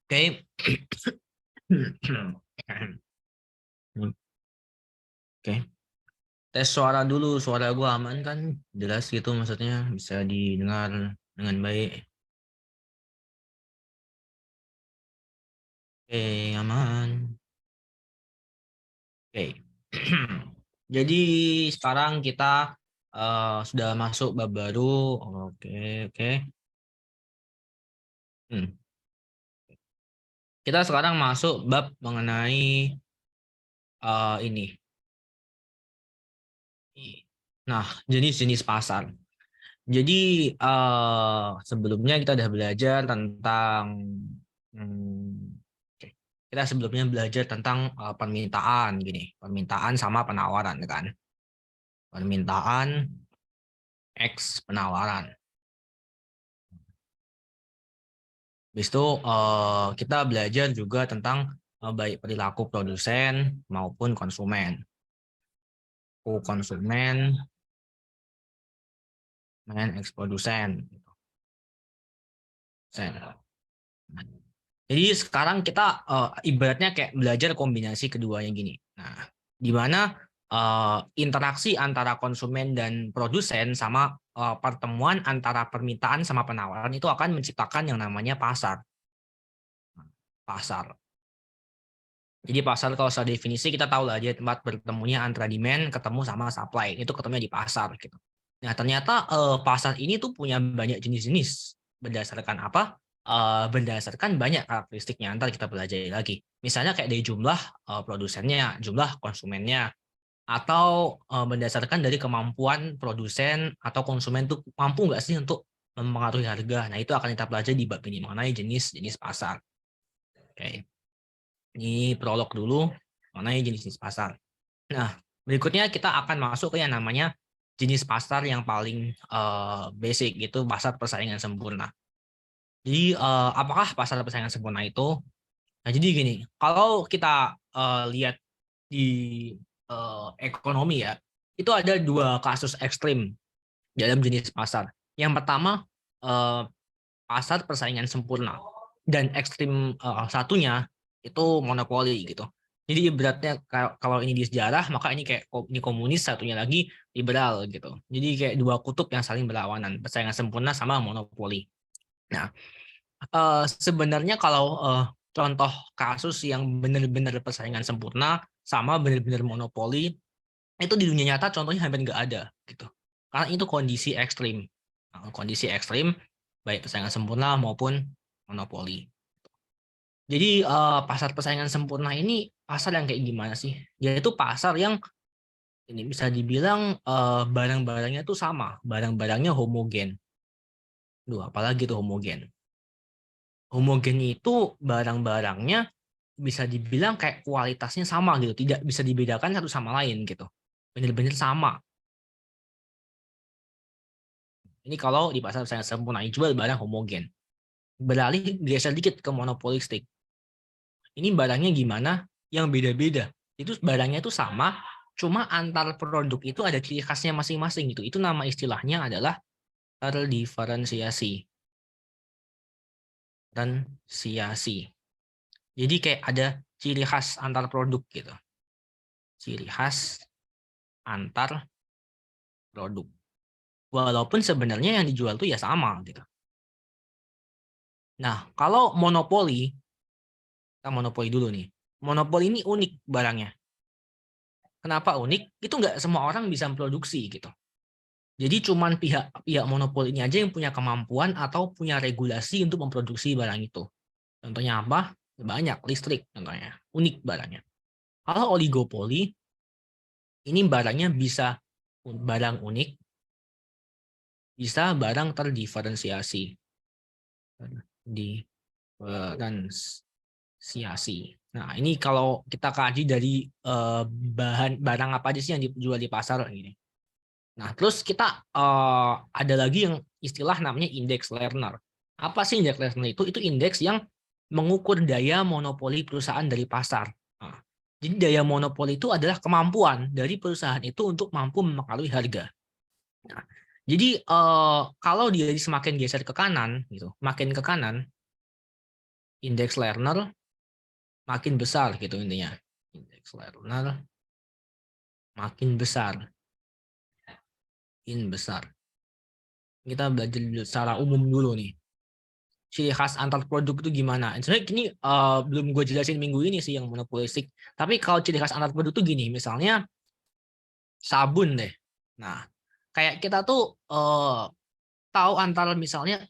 Oke. Oke. Tes suara dulu, suara gua aman kan? Jelas gitu maksudnya, bisa didengar dengan baik. Oke, aman. Oke. Jadi sekarang kita sudah masuk bab baru. Oke, oke. Hmm. Kita sekarang masuk bab mengenai ini. Nah, jenis-jenis pasar. Jadi sebelumnya kita udah belajar tentang oke. Kita sebelumnya belajar tentang permintaan gini, permintaan sama penawaran kan. Permintaan X penawaran. Habis itu kita belajar juga tentang baik perilaku produsen maupun konsumen. Konsumen, X produsen. Jadi sekarang kita ibaratnya kayak belajar kombinasi keduanya gini. Nah, di mana interaksi antara konsumen dan produsen sama pertemuan antara permintaan sama penawaran itu akan menciptakan yang namanya pasar. Pasar. Jadi pasar kalau secara definisi kita tahu lah dia tempat bertemunya antara demand ketemu sama supply. Itu ketemunya di pasar gitu. Nah, ternyata pasar ini tuh punya banyak jenis-jenis. Berdasarkan apa? Berdasarkan banyak karakteristiknya. Ntar kita pelajari lagi. Misalnya kayak dari jumlah produsennya, jumlah konsumennya, atau berdasarkan dari kemampuan produsen atau konsumen tuh mampu nggak sih untuk mempengaruhi harga. Nah, itu akan kita pelajari di bab ini mengenai jenis-jenis pasar. Oke. Ini prolog dulu mengenai jenis-jenis pasar. Nah, berikutnya kita akan masuk ke yang namanya jenis pasar yang paling basic, itu pasar persaingan sempurna. Jadi, apakah pasar persaingan sempurna itu? Nah, jadi gini, kalau kita lihat di ekonomi ya, itu ada dua kasus ekstrim dalam jenis pasar. Yang pertama, eh, pasar persaingan sempurna. Dan ekstrim satunya itu monopoli gitu. Jadi ibaratnya kalau ini di sejarah, maka ini kayak ini komunis, satunya lagi liberal gitu. Jadi kayak dua kutub yang saling berlawanan, persaingan sempurna sama monopoli. Nah, sebenarnya kalau contoh kasus yang benar-benar persaingan sempurna sama benar-benar monopoli, itu di dunia nyata contohnya hampir nggak ada gitu. Karena itu kondisi ekstrim. Nah, kondisi ekstrim, baik persaingan sempurna maupun monopoli. Jadi pasar persaingan sempurna ini pasar yang kayak gimana sih? Yaitu pasar yang ini bisa dibilang barang-barangnya tuh sama, barang-barangnya homogen. Duh, apalagi tuh homogen. Homogen itu barang-barangnya bisa dibilang kayak kualitasnya sama gitu, tidak bisa dibedakan satu sama lain gitu. Benar-benar sama. Ini kalau di pasar persaingan sempurna jual barang homogen. Beralih geser dikit ke monopolistik. Ini barangnya gimana? Yang beda-beda. Itu barangnya itu sama, cuma antar produk itu ada ciri khasnya masing-masing gitu. Itu nama istilahnya adalah terdiferensiasi. Diferensiasi. Jadi kayak ada ciri khas antar produk gitu. Ciri khas antar produk. Walaupun sebenarnya yang dijual tuh ya sama gitu. Nah, kalau monopoli, kita monopoli dulu nih. Monopoli ini unik barangnya. Kenapa unik? Itu nggak semua orang bisa memproduksi gitu. Jadi cuman pihak monopoli ini aja yang punya kemampuan atau punya regulasi untuk memproduksi barang itu. Contohnya apa? Banyak, listrik contohnya. Unik barangnya. Kalau oligopoli, ini barangnya bisa barang unik, bisa barang terdiferensiasi. Diferensiasi. Nah, ini kalau kita kaji dari bahan barang apa aja sih yang dijual di pasar ini. Nah, terus kita ada lagi yang istilah namanya index Lerner. Apa sih indeks Lerner itu? Itu indeks yang mengukur daya monopoli perusahaan dari pasar. Nah, jadi daya monopoli itu adalah kemampuan dari perusahaan itu untuk mampu mempengaruhi harga. Nah, jadi kalau dia semakin geser ke kanan, gitu, makin ke kanan, Index learner makin besar gitu intinya. Index learner makin besar. Kita belajar secara umum dulu nih. Ciri khas antar produk itu gimana? Sebenarnya ini belum gue jelasin minggu ini sih yang monopolistik. Tapi kalau ciri khas antar produk itu gini, misalnya sabun deh. Nah, kayak kita tuh tahu antara misalnya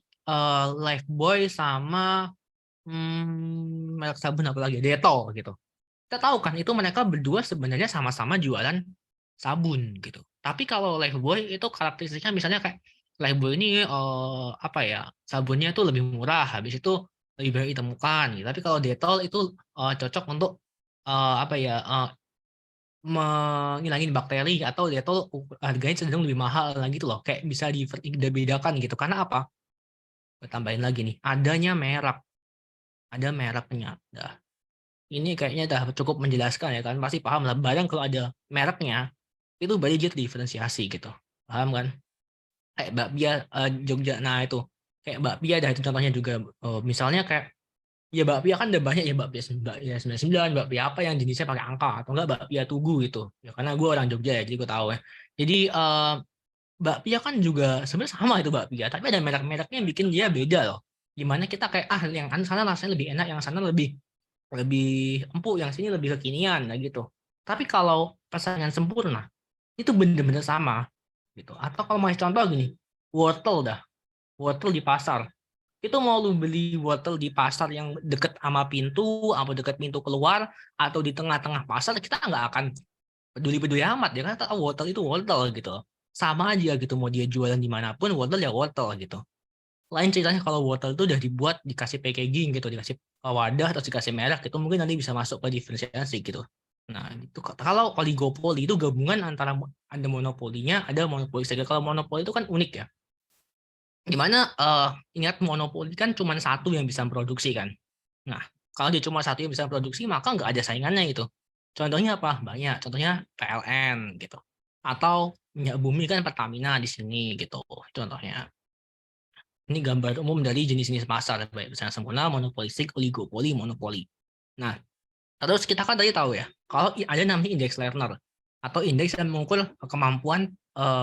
Lifebuoy sama merek sabun apa lagi? Dettol gitu. Kita tahu kan itu mereka berdua sebenarnya sama-sama jualan sabun gitu. Tapi kalau Lifebuoy itu karakteristiknya misalnya kayak Lifebuoy ini apa ya, sabunnya itu lebih murah, habis itu lebih banyak ditemukan gitu. Tapi kalau Dettol itu cocok untuk apa ya, menghilangin bakteri, atau Dettol harganya cenderung lebih mahal lagi gitu loh. Kayak bisa dibedakan gitu. Karena apa? Gue tambahin lagi nih, adanya merek, ada mereknya. Dah. Ini kayaknya udah cukup menjelaskan ya kan. Pasti paham lah. Barang kalau ada mereknya, itu berarti dia diferensiasi gitu. Paham kan? Kayak bakpia Jogja. Nah itu. Kayak bakpia dah itu contohnya juga. Misalnya kayak, ya bakpia kan udah banyak ya, bakpia 99, bakpia apa yang jenisnya pakai angka. Atau enggak bakpia Tugu gitu. Ya karena gue orang Jogja ya, jadi gue tahu ya. Jadi bakpia kan juga sebenarnya sama itu bakpia. Tapi ada merek-mereknya yang bikin dia beda loh. Gimana kita kayak, yang sana rasanya lebih enak, yang sana lebih lebih empuk, yang sini lebih kekinian, nah gitu. Tapi kalau persaingan sempurna itu bener-bener sama gitu. Atau kalau mau contoh gini, wortel dah, wortel di pasar. Itu mau lu beli wortel di pasar yang deket sama pintu, atau deket pintu keluar, atau di tengah-tengah pasar, kita nggak akan peduli-peduli amat ya kan, tahu wortel itu wortel gitu. Sama aja gitu, mau dia jualan dimanapun, wortel ya wortel gitu. Lain ceritanya kalau wortel itu udah dibuat, dikasih packaging gitu, dikasih wadah, terus dikasih merek, itu mungkin nanti bisa masuk ke diferensiasi gitu. Nah, itu kalau oligopoli itu gabungan antara ada monopolinya, ada monopoli saja. Kalau monopoli itu kan unik ya. Gimana ingat monopoli kan cuma satu yang bisa produksi kan. Nah, kalau dia cuma satu yang bisa produksi, maka nggak ada saingannya itu. Contohnya apa? Banyak. Contohnya PLN gitu. Atau minyak bumi kan Pertamina di sini gitu. Contohnya. Ini gambar umum dari jenis-jenis pasar, baik misalnya sempurna, monopolistik, oligopoli, monopoli. Nah, terus kita kan tadi tahu ya, kalau ada namanya indeks Lerner, atau indeks yang mengukur kemampuan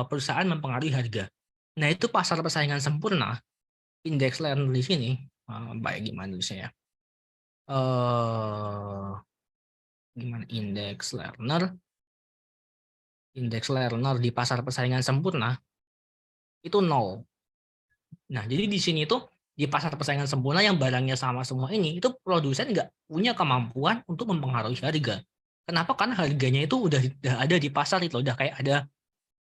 perusahaan mempengaruhi harga. Nah, itu pasar persaingan sempurna, indeks Lerner di sini, baik gimana dulu saya? Gimana indeks Lerner di pasar persaingan sempurna, itu 0. Nah, jadi di sini tuh di pasar persaingan sempurna yang barangnya sama semua ini, itu produsen nggak punya kemampuan untuk mempengaruhi harga. Kenapa? Karena harganya itu udah ada di pasar itu, udah kayak ada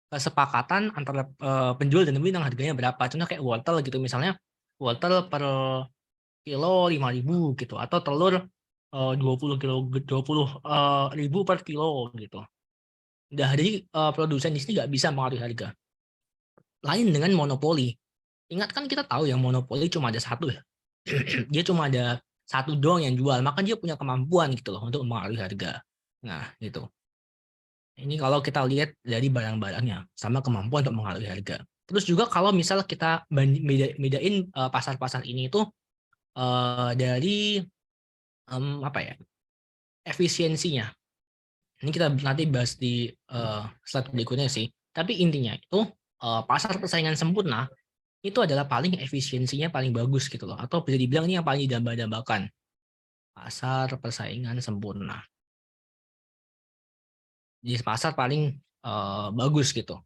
kesepakatan antara penjual dan pembeli tentang harganya berapa. Contoh kayak wortel gitu, misalnya wortel per kilo 5.000 gitu, atau telur 20 kilo 20 ribu per kilo gitu. Udah jadi produsen di sini nggak bisa mempengaruhi harga. Lain dengan monopoli. Ingat kan kita tahu yang monopoli cuma ada satu ya. Dia cuma ada satu doang yang jual, maka dia punya kemampuan gitu loh untuk mempengaruhi harga. Nah, gitu. Ini kalau kita lihat dari barang-barangnya sama kemampuan untuk mempengaruhi harga. Terus juga kalau misal kita bedain pasar-pasar ini itu dari apa ya? Efisiensinya. Ini kita nanti bahas di slide berikutnya sih. Tapi intinya itu pasar persaingan sempurna itu adalah paling efisiensinya paling bagus gitu loh, atau bisa dibilang ini yang paling didamba-dambakan, pasar persaingan sempurna. Jadi pasar paling bagus gitu.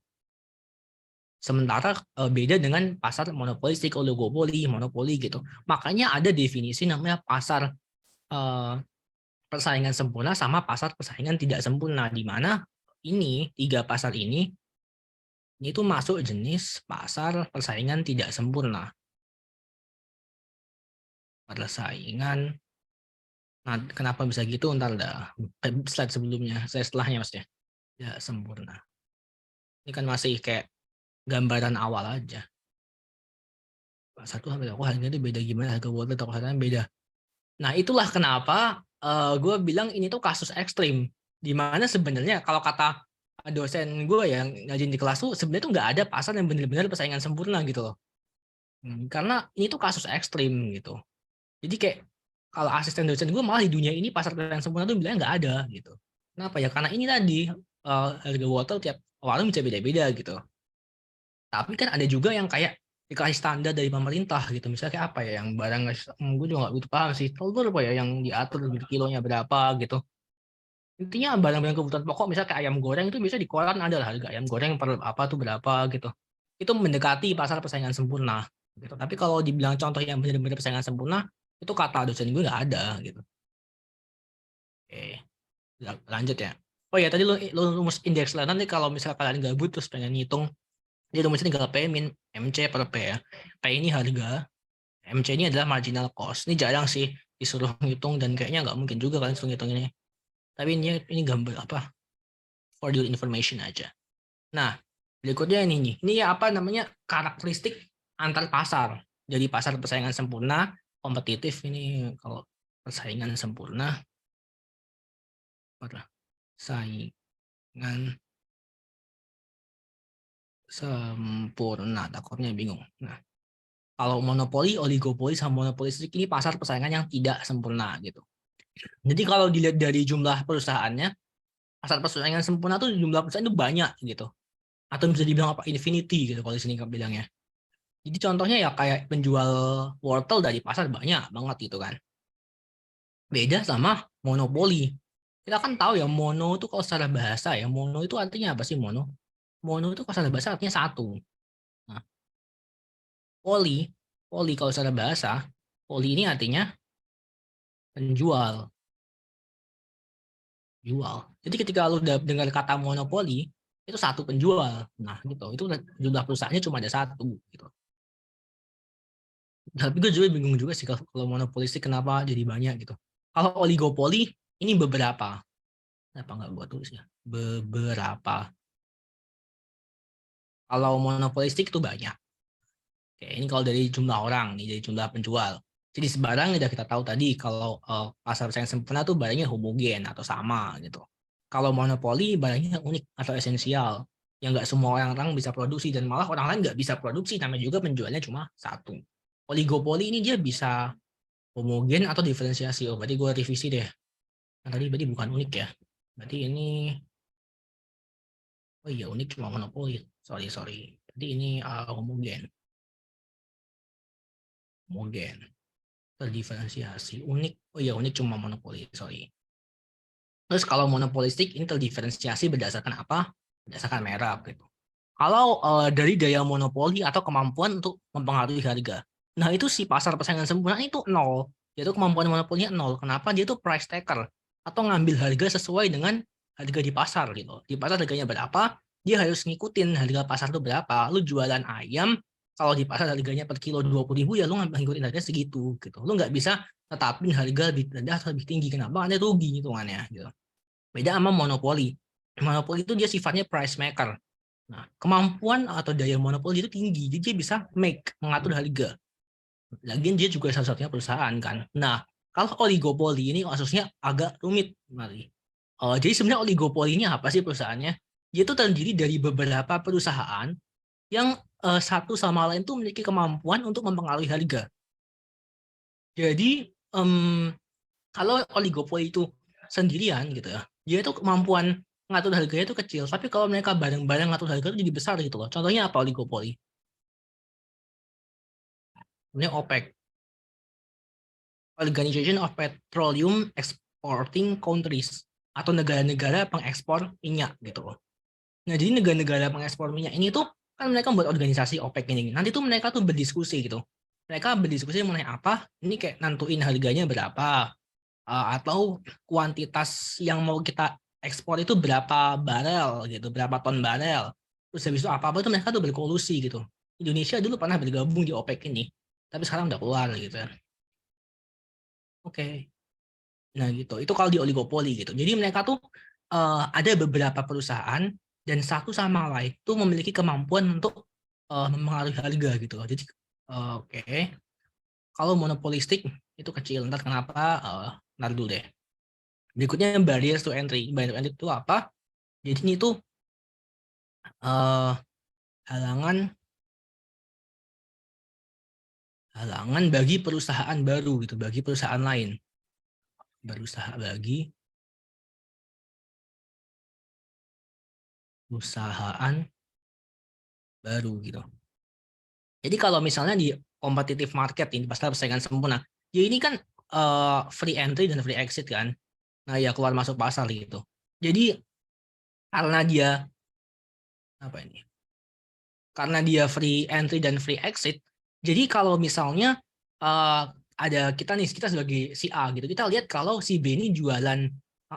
Sementara beda dengan pasar monopolistik, oligopoli, monopoli gitu. Makanya ada definisi namanya pasar persaingan sempurna sama pasar persaingan tidak sempurna, di mana ini tiga pasar ini itu masuk jenis pasar persaingan tidak sempurna. Persaingan. Nah, kenapa bisa gitu? Ntar dah slide sebelumnya, slide setelahnya mas ya. Ya sempurna. Ini kan masih kayak gambaran awal aja. Satu sampai aku harganya itu beda gimana, harga wortel atau harganya beda. Nah itulah kenapa gue bilang ini tuh kasus ekstrim. Dimana sebenarnya kalau kata dosen gue yang ngajarin di kelas tuh sebenarnya tuh nggak ada pasar yang benar-benar persaingan sempurna gitu loh. Karena ini tuh kasus ekstrim gitu. Jadi kayak kalau asisten dosen gue malah di dunia ini pasar yang sempurna tuh bilangnya nggak ada gitu. Kenapa ya? Karena ini tadi harga wortel tiap warung bisa beda-beda gitu. Tapi kan ada juga yang kayak dikasih standar dari pemerintah gitu. Misalnya kayak apa ya, yang barang gue juga nggak begitu paham sih. Telur apa ya yang diatur gitu, kilonya berapa gitu. Intinya barang-barang kebutuhan pokok misalnya kayak ayam goreng itu bisa di koran ada lah harga ayam goreng per apa tuh berapa gitu. Itu mendekati pasar persaingan sempurna gitu. Tapi kalau dibilang contoh yang benar-benar persaingan sempurna itu kata dosen gue nggak ada gitu. Oke, lanjut ya. Oh ya tadi lu rumus indeks lah. Nanti kalau misalnya kalian gabut terus pengen ngitung, jadi rumusnya tinggal P min MC per P ya. P ini harga, MC ini adalah marginal cost. Ini jarang sih disuruh ngitung dan kayaknya nggak mungkin juga kalian suruh ngitung ini. Tapi ini gambar apa? For your information aja. Nah, berikutnya ini nih. Ini apa namanya karakteristik antar pasar. Jadi pasar persaingan sempurna, kompetitif ini kalau persaingan sempurna, persaingan sempurna, takutnya bingung. Nah, kalau monopoli, oligopoli, sama monopolistik ini pasar persaingan yang tidak sempurna gitu. Jadi kalau dilihat dari jumlah perusahaannya, pasar persaingan sempurna tuh jumlah perusahaan itu banyak gitu. Atau bisa dibilang apa infinity gitu kalau di sini bilangnya. Jadi contohnya ya kayak penjual wortel dari pasar banyak banget gitu kan. Beda sama monopoli. Kita kan tahu ya mono itu kalau secara bahasa ya, mono itu artinya apa sih mono? Mono itu kalau secara bahasa artinya satu. Nah, poli, poli kalau secara bahasa, poli ini artinya penjual, jual. Jadi ketika lu udah dengar kata monopoli, itu satu penjual. Nah, gitu. Itu jumlah perusahaannya cuma ada satu gitu. Tapi gue juga bingung juga sih kalau monopolistik kenapa jadi banyak gitu. Kalau oligopoli ini beberapa. Kenapa nggak buat tulis ya? Beberapa. Kalau monopolistik itu banyak. Oke, ini kalau dari jumlah orang nih, dari jumlah penjual. Jadi sebarang udah kita tahu tadi kalau pasar persaingan sempurna tuh barangnya homogen atau sama gitu. Kalau monopoli barangnya unik atau esensial yang nggak semua orang bisa produksi dan malah orang lain nggak bisa produksi, namanya juga penjualnya cuma satu. Oligopoli ini dia bisa homogen atau diferensiasi. Oh, berarti gue revisi deh. Nah, tadi berarti bukan unik ya. Berarti ini, oh iya unik cuma monopoli. Sorry. Jadi ini homogen. Homogen. Terdiferensiasi. Unik, oh iya unik cuma monopoli. Sorry. Terus kalau monopolistik ini terdiferensiasi berdasarkan apa? Berdasarkan merek gitu. Kalau dari daya monopoli atau kemampuan untuk mempengaruhi harga. Nah itu si pasar persaingan sempurna itu nol. Yaitu kemampuan monopolinya nol. Kenapa? Dia itu price taker. Atau ngambil harga sesuai dengan harga di pasar gitu. Di pasar harganya berapa, dia harus ngikutin harga pasar itu berapa. Lu jualan ayam, kalau di pasar harganya per kilo 20.000 ya lu ngikutin harga segitu gitu. Lu nggak bisa tetapin harga lebih rendah atau lebih tinggi. Kenapa? Anda rugi hitungannya gitu. Beda sama monopoli. Monopoli itu dia sifatnya price maker. Nah, kemampuan atau daya monopoli itu tinggi, jadi dia bisa mengatur harga. Lagian dia juga satu-satunya perusahaan kan. Nah, kalau oligopoli ini kasusnya agak rumit, Mari. Jadi sebenarnya oligopoli ini apa sih perusahaannya? Dia itu terdiri dari beberapa perusahaan yang satu sama lain tuh memiliki kemampuan untuk mempengaruhi harga. Jadi kalau oligopoli itu sendirian gitu ya, dia itu kemampuan ngatur harganya itu kecil. Tapi kalau mereka bareng-bareng ngatur harga itu jadi besar gitu loh. Contohnya apa oligopoli? Sebenarnya OPEC, Organization of Petroleum Exporting Countries, atau negara-negara pengekspor minyak gitu loh. Nah jadi negara-negara pengekspor minyak ini tuh kan mereka membuat organisasi OPEC ini. Nanti tuh mereka tuh berdiskusi gitu. Mereka berdiskusi mengenai apa? Ini kayak nentuin harganya berapa, atau kuantitas yang mau kita ekspor itu berapa barel gitu, berapa ton barel. Terus habis itu apa-apa itu mereka tuh berkolusi gitu. Indonesia dulu pernah bergabung di OPEC ini, tapi sekarang udah keluar gitu ya. Oke. Nah gitu, itu kalau di oligopoli gitu. Jadi mereka tuh ada beberapa perusahaan dan satu sama lain itu memiliki kemampuan untuk mempengaruhi harga gitu loh. Jadi oke. Kalau monopolistik itu kecil. Ntar kenapa? Ntar dulu deh. Berikutnya barriers to entry. Barriers to entry itu apa? Jadi ini tuh halangan Halangan bagi perusahaan baru gitu, bagi perusahaan lain. Berusaha bagi perusahaan baru gitu. Jadi kalau misalnya di competitive market ini pasar persaingan sempurna, ya ini kan free entry dan free exit kan. Nah, ya keluar masuk pasar gitu. Jadi karena dia apa ini? Karena dia free entry dan free exit. Jadi kalau misalnya ada kita sebagai si A gitu, kita lihat kalau si B ini jualan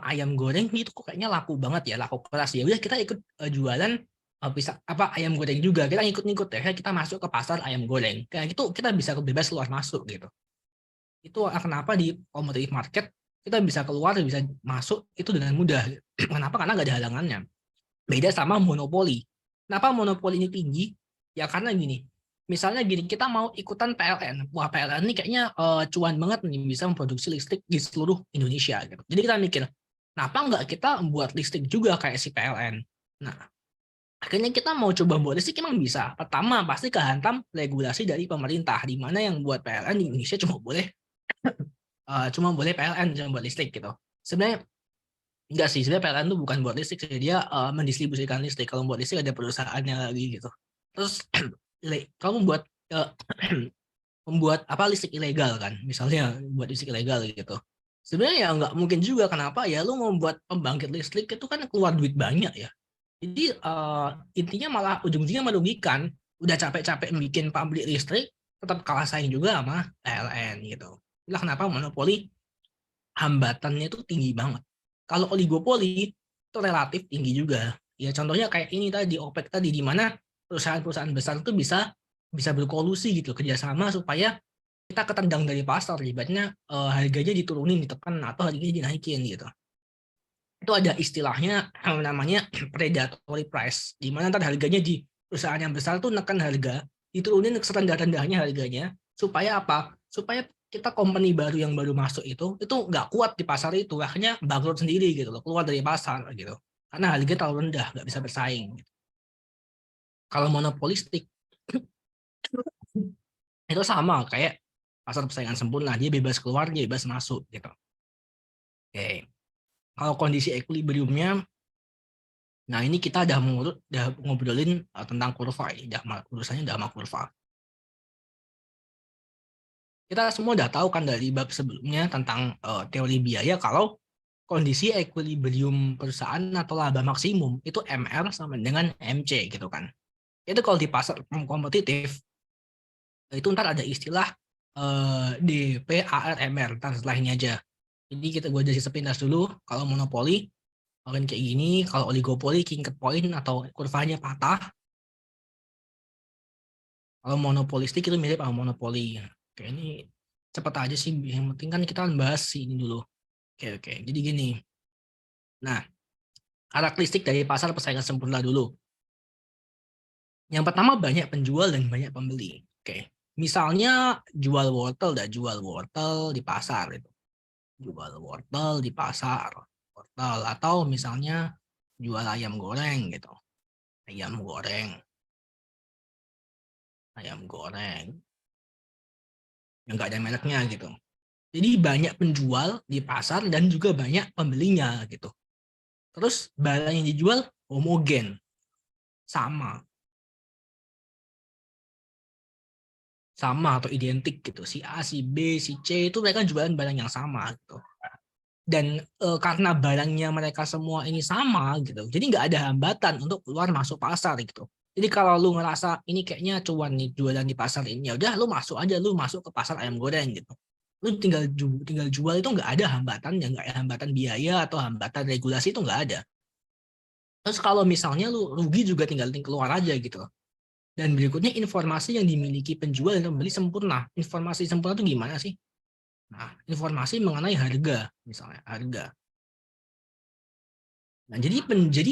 ayam goreng itu kok kayaknya laku banget ya, laku keras ya. Udah kita ikut jualan bisa apa ayam goreng juga. Kita ngikut-ngikut ya, kita masuk ke pasar ayam goreng. Kayak gitu kita bisa bebas keluar masuk gitu. Itu kenapa di competitive market kita bisa keluar, bisa masuk itu dengan mudah. Kenapa? Karena nggak ada halangannya. Beda sama monopoli. Kenapa monopoli ini tinggi? Ya karena gini, misalnya gini, kita mau ikutan PLN. Wah, PLN ini kayaknya cuan banget nih, bisa memproduksi listrik di seluruh Indonesia gitu. Jadi kita mikir, kenapa nggak kita buat listrik juga kayak si PLN? Nah, akhirnya kita mau coba buat listrik emang bisa. Pertama, pasti kehantam regulasi dari pemerintah, di mana yang buat PLN di Indonesia cuma boleh PLN, cuma buat listrik gitu. Sebenarnya enggak sih, sebenarnya PLN itu bukan buat listrik sih, dia mendistribusikan listrik. Kalau buat listrik ada perusahaannya lagi gitu. Terus kamu buat uh, membuat apa listrik ilegal kan, misalnya buat listrik ilegal gitu. Sebenarnya ya nggak mungkin juga, kenapa ya lu mau buat pembangkit listrik itu kan keluar duit banyak ya. Jadi intinya malah ujung-ujungnya merugikan. Udah capek-capek bikin pabrik listrik, tetap kalah saing juga sama PLN gitu. Itulah kenapa monopoli hambatannya itu tinggi banget. Kalau oligopoli itu relatif tinggi juga. Ya contohnya kayak ini tadi OPEC tadi, di mana perusahaan-perusahaan besar itu bisa bisa berkolusi gitu, kerjasama supaya kita ketendang dari pasar, ibaratnya harganya diturunin, ditekan atau harganya dinaikin gitu. Itu ada istilahnya namanya predatory price, di mana ntar harganya di perusahaan yang besar tuh neken harga, diturunin serendah-rendahnya harganya, supaya apa? Supaya kita company baru yang baru masuk itu nggak kuat di pasar itu, akhirnya bangkrut sendiri gitu loh, keluar dari pasar gitu. Karena harga terlalu rendah, nggak bisa bersaing. Kalau monopolistik itu sama kayak pasar persaingan sempurna, dia bebas keluar, dia bebas masuk gitu. Oke. Kalau kondisi equilibriumnya, nah ini kita udah ngobrolin tentang kurva ya, urusannya udah sama kurva. Kita semua udah tahu kan dari bab sebelumnya tentang teori biaya, kalau kondisi equilibrium perusahaan atau laba maksimum itu MR sama dengan MC gitu kan. Itu kalau di pasar kompetitif itu ntar ada istilah DPARMR, ntar setelah ini aja. Jadi gue jadi sepintas dulu. Kalau monopoli mungkin kayak gini, kalau oligopoli king point atau kurvanya patah. Kalau monopolistik itu mirip sama monopoli. Oke, ini cepat aja sih. Yang penting kan kita bahas ini dulu. Oke. Jadi gini. Nah, karakteristik dari pasar persaingan sempurna dulu. Yang pertama, banyak penjual dan banyak pembeli. Oke. Misalnya jual wortel di pasar itu. Jual wortel di pasar. Wortel, atau misalnya jual ayam goreng gitu. Ayam goreng. Ayam goreng. Yang nggak ada mereknya gitu. Jadi banyak penjual di pasar dan juga banyak pembelinya gitu. Terus barang yang dijual homogen, sama atau identik gitu. Si A, si B, si C itu mereka jualan barang yang sama gitu. Dan karena barangnya mereka semua ini sama gitu, jadi nggak ada hambatan untuk keluar masuk pasar gitu. Jadi kalau lu ngerasa ini kayaknya cuan nih jualan di pasar ini, ya udah lu masuk aja, lu masuk ke pasar ayam goreng gitu. Lu tinggal jual, itu nggak ada hambatan, ya nggak ada hambatan biaya atau hambatan regulasi, itu nggak ada. Terus kalau misalnya lu rugi juga tinggal keluar aja gitu. Dan berikutnya, informasi yang dimiliki penjual dan pembeli sempurna. Informasi sempurna itu gimana sih? Nah, informasi mengenai harga, misalnya harga. Nah, jadi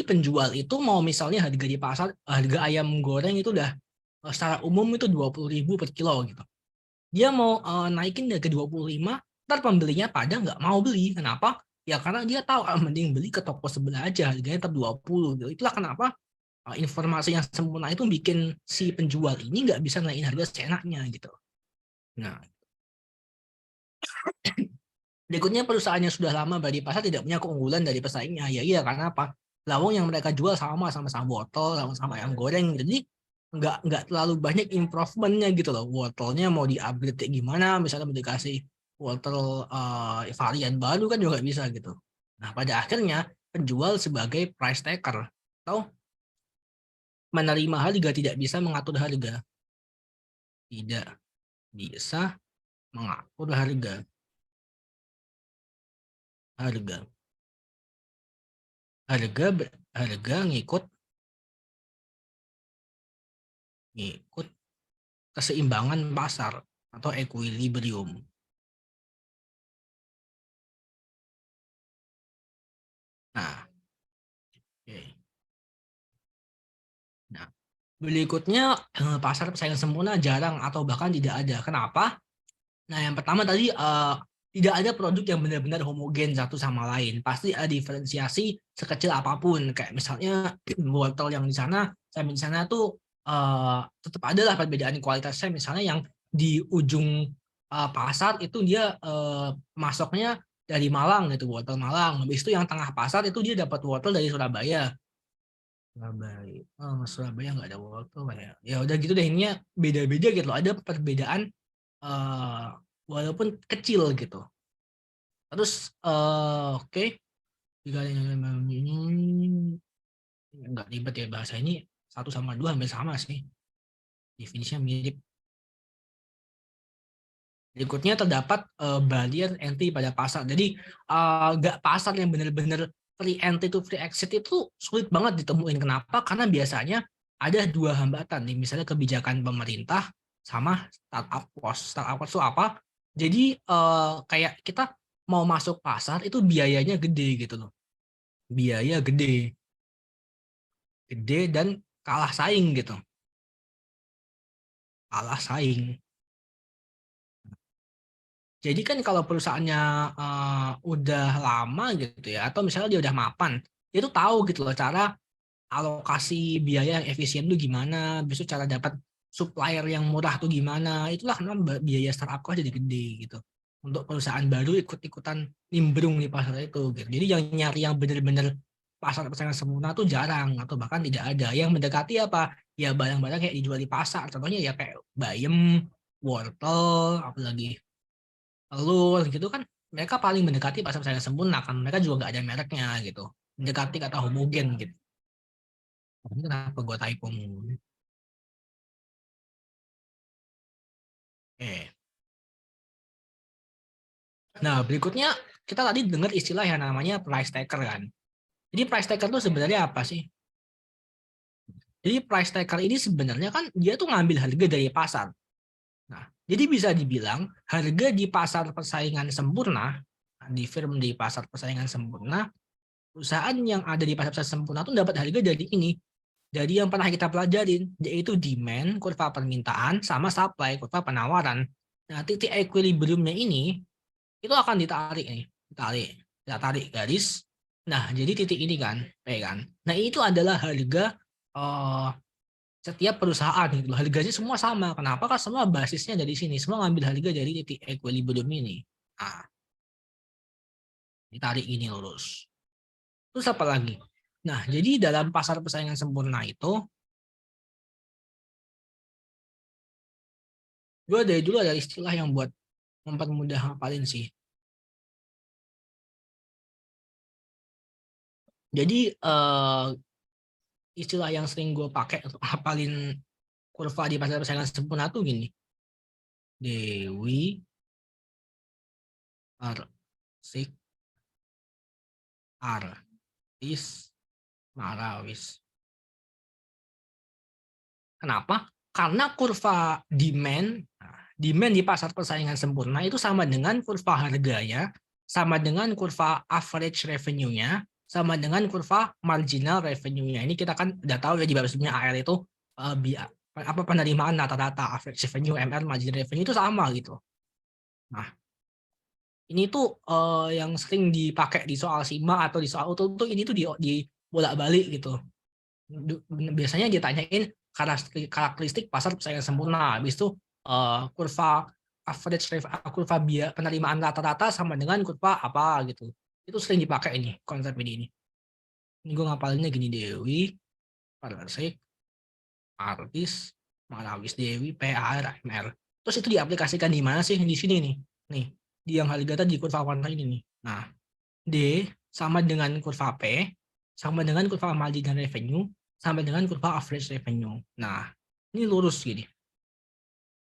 penjual itu mau misalnya harga di pasar, harga ayam goreng itu udah secara umum itu 20.000 per kilo gitu. Dia mau naikin ke 25, ntar pembelinya pada nggak mau beli. Kenapa? Ya karena dia tahu mending beli ke toko sebelah aja, harganya tetap 20 gitu. Itulah kenapa informasi yang sempurna itu bikin si penjual ini nggak bisa naikin harga seenaknya gitu. Nah, berikutnya perusahaan yang sudah lama berada di pasar tidak punya keunggulan dari pesaingnya. Ya iya, karena apa? Lawang yang mereka jual sama-sama wortel, sama-sama ayam goreng. Jadi nggak terlalu banyak improvementnya gitu loh. Wortelnya mau di-upgrade kayak gimana, misalnya mau dikasih wortel varian baru kan juga bisa gitu. Nah, pada akhirnya penjual sebagai price taker atau menerima harga, tidak bisa mengatur harga. Tidak bisa mengatur harga. Harga. Harga harga ngikut keseimbangan pasar atau equilibrium. Nah, oke. Nah, berikutnya pasar persaingan sempurna jarang atau bahkan tidak ada. Kenapa? Nah, yang pertama tadi tidak ada produk yang benar-benar homogen satu sama lain. Pasti ada diferensiasi sekecil apapun. Kayak misalnya wortel yang di sana, saya di sana tuh tetap ada lah perbedaan kualitasnya. Misalnya yang di ujung pasar itu dia masuknya dari Malang gitu, wortel Malang. Habis itu yang tengah pasar itu dia dapat wortel dari Surabaya. Surabaya, Surabaya nggak ada wortel ya. Ya udah gitu deh, ini beda-beda gitu loh. Ada perbedaan uh, walaupun kecil gitu. Terus oke, jika ini nggak ribet ya bahasa ini, 1 sama 2 hampir sama sih, definisinya mirip. Berikutnya terdapat barrier entry pada pasar. Jadi nggak pasar yang benar-benar free entry to free exit itu sulit banget ditemuin. Kenapa? Karena biasanya ada 2 hambatan nih, misalnya kebijakan pemerintah sama startup cost. Startup cost itu apa? Jadi kayak kita mau masuk pasar itu biayanya gede gitu loh. Biaya gede, gede dan kalah saing gitu. Kalah saing. Jadi kan kalau perusahaannya udah lama gitu ya, atau misalnya dia udah mapan, dia tuh tahu gitu loh cara alokasi biaya yang efisien tuh gimana, besok cara dapat supplier yang murah tuh gimana. Itulah kenapa biaya startup kok jadi gede gitu. Untuk perusahaan baru ikut-ikutan nimbrung di pasar itu gitu. Jadi yang nyari yang benar-benar pasar persaingan sempurna tuh jarang atau bahkan tidak ada. Yang mendekati apa? Ya barang-barang kayak dijual di pasar. Contohnya ya kayak bayam, wortel, apalagi telur gitu kan, mereka paling mendekati pasar persaingan sempurna kan, mereka juga nggak ada mereknya gitu, mendekati kata homogen gitu. Ini kenapa gue typo mulu? Nah, berikutnya kita tadi dengar istilah yang namanya price taker kan. Jadi price taker itu sebenarnya apa sih? Jadi price taker ini sebenarnya kan dia tuh ngambil harga dari pasar. Nah, jadi bisa dibilang harga di pasar persaingan sempurna, di firm di pasar persaingan sempurna, perusahaan yang ada di pasar persaingan sempurna tuh dapat harga dari ini. Jadi yang pernah kita pelajarin, yaitu demand, kurva permintaan, sama supply, kurva penawaran. Nah, titik equilibriumnya ini, itu akan ditarik nih. Kita tarik garis. Nah, jadi titik ini kan, P kan. Nah, itu adalah harga setiap perusahaan gitu loh. Harganya semua sama. Kenapa? Kan semua basisnya dari sini. Semua ngambil harga dari titik equilibrium ini. Nah, ditarik ini lurus. Terus apa lagi? Nah, jadi dalam pasar persaingan sempurna itu, gue dari dulu ada istilah yang buat mempermudah hafalin sih. Jadi istilah yang sering gue pakai untuk hafalin kurva di pasar persaingan sempurna tuh gini. Dewi Persik Artis Marawis. Kenapa? Karena kurva demand di pasar persaingan sempurna itu sama dengan kurva harganya, sama dengan kurva average revenue-nya, sama dengan kurva marginal revenue-nya. Ini kita kan udah tahu ya di bab sebelumnya AR itu apa penerimaan rata-rata average revenue, MR, marginal revenue itu sama gitu. Nah, ini tuh yang sering dipakai di soal SIMA atau di soal UTU tuh ini tuh di bolak-balik gitu. Biasanya ditanyain karakteristik pasar persaingan sempurna. Habis itu kurva kurva penerimaan rata-rata sama dengan kurva apa gitu. Itu sering dipakai ini konsep ini. Ini gue ngapalinnya gini, Dewi, Persik, Artis, Marawis, Dewi, PARMR. Terus itu diaplikasikan di mana sih? Di sini nih. Nih, di yang harga tadi kurva warna ini nih. Nah, D sama dengan kurva P, sama dengan kurva marginal revenue, sama dengan kurva average revenue. Nah, ini lurus gini.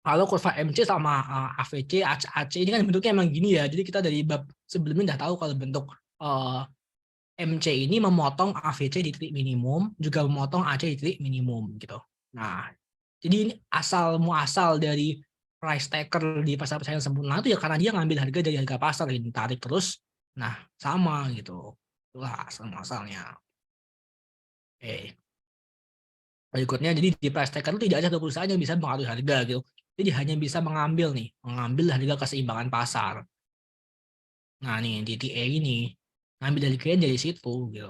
Kalau kurva MC sama AVC, AC ini kan bentuknya emang gini ya. Jadi kita dari bab sebelumnya udah tahu kalau bentuk MC ini memotong AVC di titik minimum, juga memotong AC di titik minimum gitu. Nah, jadi ini muasal dari price taker di pasar persaingan sempurna itu ya karena dia ngambil harga dari harga pasar, ini tarik terus. Nah, sama gitu. Itulah asal muasalnya. Oke. Berikutnya, jadi di price taker itu tidak ada satu perusahaan yang bisa mengatur harga gitu. Jadi hanya bisa mengambil harga keseimbangan pasar. Nah nih di TA ini ngambil dari klien dari situ gitu.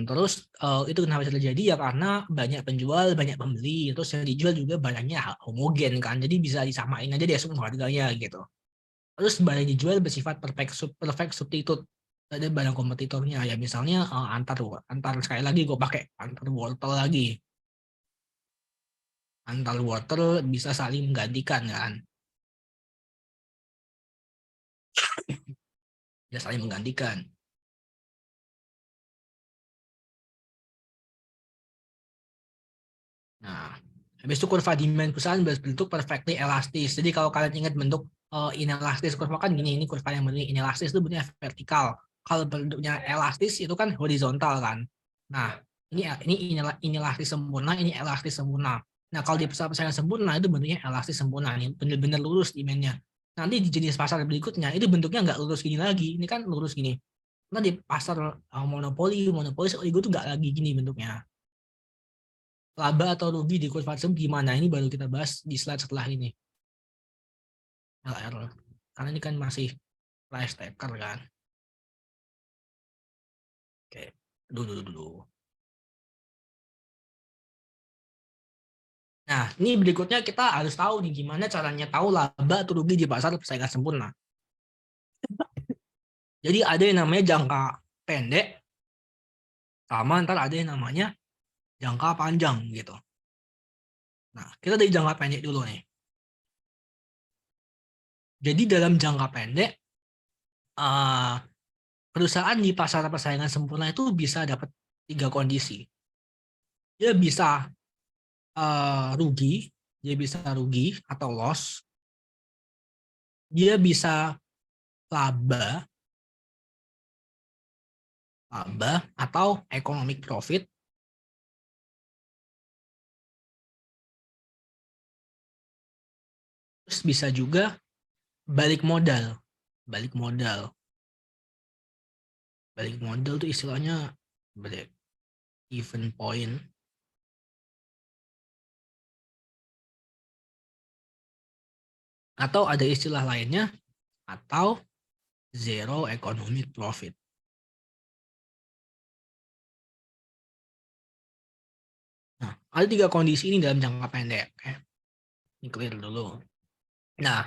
Terus itu kenapa bisa terjadi ya karena banyak penjual, banyak pembeli, terus yang dijual juga barangnya homogen kan, jadi bisa disamain aja dia semua harganya gitu. Terus barang yang dijual bersifat perfect substitute ada barang kompetitornya ya, misalnya antar sekali lagi gue pakai antar wortel lagi, antar wortel bisa saling menggantikan kan, bisa saling menggantikan. Nah, habis itu kurva demand perusahaan berbentuk perfectly elastis. Jadi kalau kalian ingat bentuk inelastis kurva kan gini, ini kurva yang bentuknya inelastis itu bentuknya vertikal. Kalau bentuknya elastis itu kan horizontal kan. Nah, ini inelastis sempurna, ini elastis sempurna. Nah, kalau di pasar persaingan sempurna itu bentuknya elastis sempurna, ini benar-benar lurus demandnya. Nanti di jenis pasar berikutnya itu bentuknya nggak lurus gini lagi, ini kan lurus gini. Nah di pasar monopoli oligo itu nggak lagi gini bentuknya. Laba atau rugi di kurva tersebut gimana? Ini baru kita bahas di slide setelah ini. LR. Karena ini kan masih price taker kan. Oke, dulu. Nah, ini berikutnya kita harus tahu nih gimana caranya tahu laba atau rugi di pasar persaingan sempurna. Jadi ada yang namanya jangka pendek, sama ntar ada yang namanya jangka panjang gitu. Nah, kita dari jangka pendek dulu nih. Jadi dalam jangka pendek, perusahaan di pasar persaingan sempurna itu bisa dapat 3 kondisi. Dia bisa rugi, dia bisa rugi atau loss, dia bisa laba, atau economic profit, terus bisa juga balik modal. Balik modal itu istilahnya break even point, atau ada istilah lainnya atau zero economic profit. Nah, ada 3 kondisi ini dalam jangka pendek. Ini clear dulu. Nah,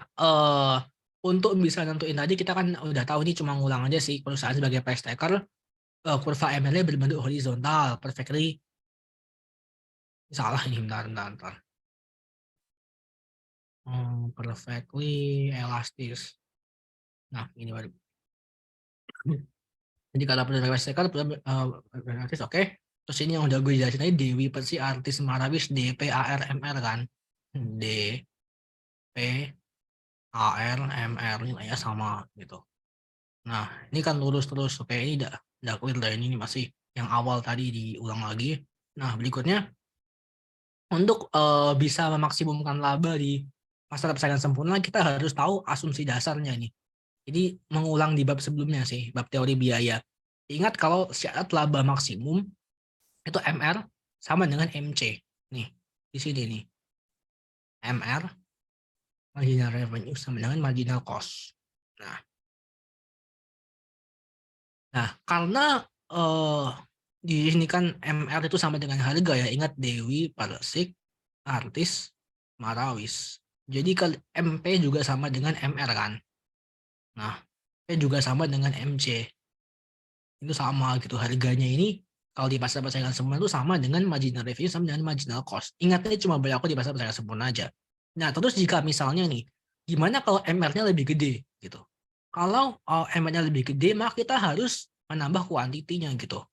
untuk bisa nentuin tadi kita kan udah tahu, ini cuma ngulang aja sih, perusahaan sebagai price taker, kurva MLA berbentuk horizontal, perfectly salah ini, bentar. Perfectly elastis. Nah, ini baru. Jadi kalau price taker elastis, oke. Terus ini yang udah gue jelasin tadi, Dewi Persik, Artis, Marawis, DPARMR kan. D, P, AR, MR ini ya sama gitu. Nah, ini kan lurus terus. Oke, ini udah clear dari ini masih yang awal tadi diulang lagi. Nah, berikutnya untuk bisa memaksimumkan laba di pasar persaingan sempurna, kita harus tahu asumsi dasarnya ini. Jadi mengulang di bab sebelumnya sih, bab teori biaya. Ingat kalau syarat laba maksimum itu MR sama dengan MC. Nih, di sini nih. MR, marginal revenue sama dengan marginal cost. Nah, karena di sini kan MR itu sama dengan harga ya. Ingat Dewi, Persik, Artis, Marawis. Jadi kalau MP juga sama dengan MR kan. Nah, P juga sama dengan MC. Itu sama gitu. Harganya ini kalau di pasar persaingan sempurna itu sama dengan marginal revenue sama dengan marginal cost. Ingatnya cuma berlaku di pasar persaingan sempurna aja. Nah, terus jika misalnya nih, gimana kalau MR-nya lebih gede gitu? Kalau MR-nya lebih gede, maka kita harus menambah kuantitinya gitu.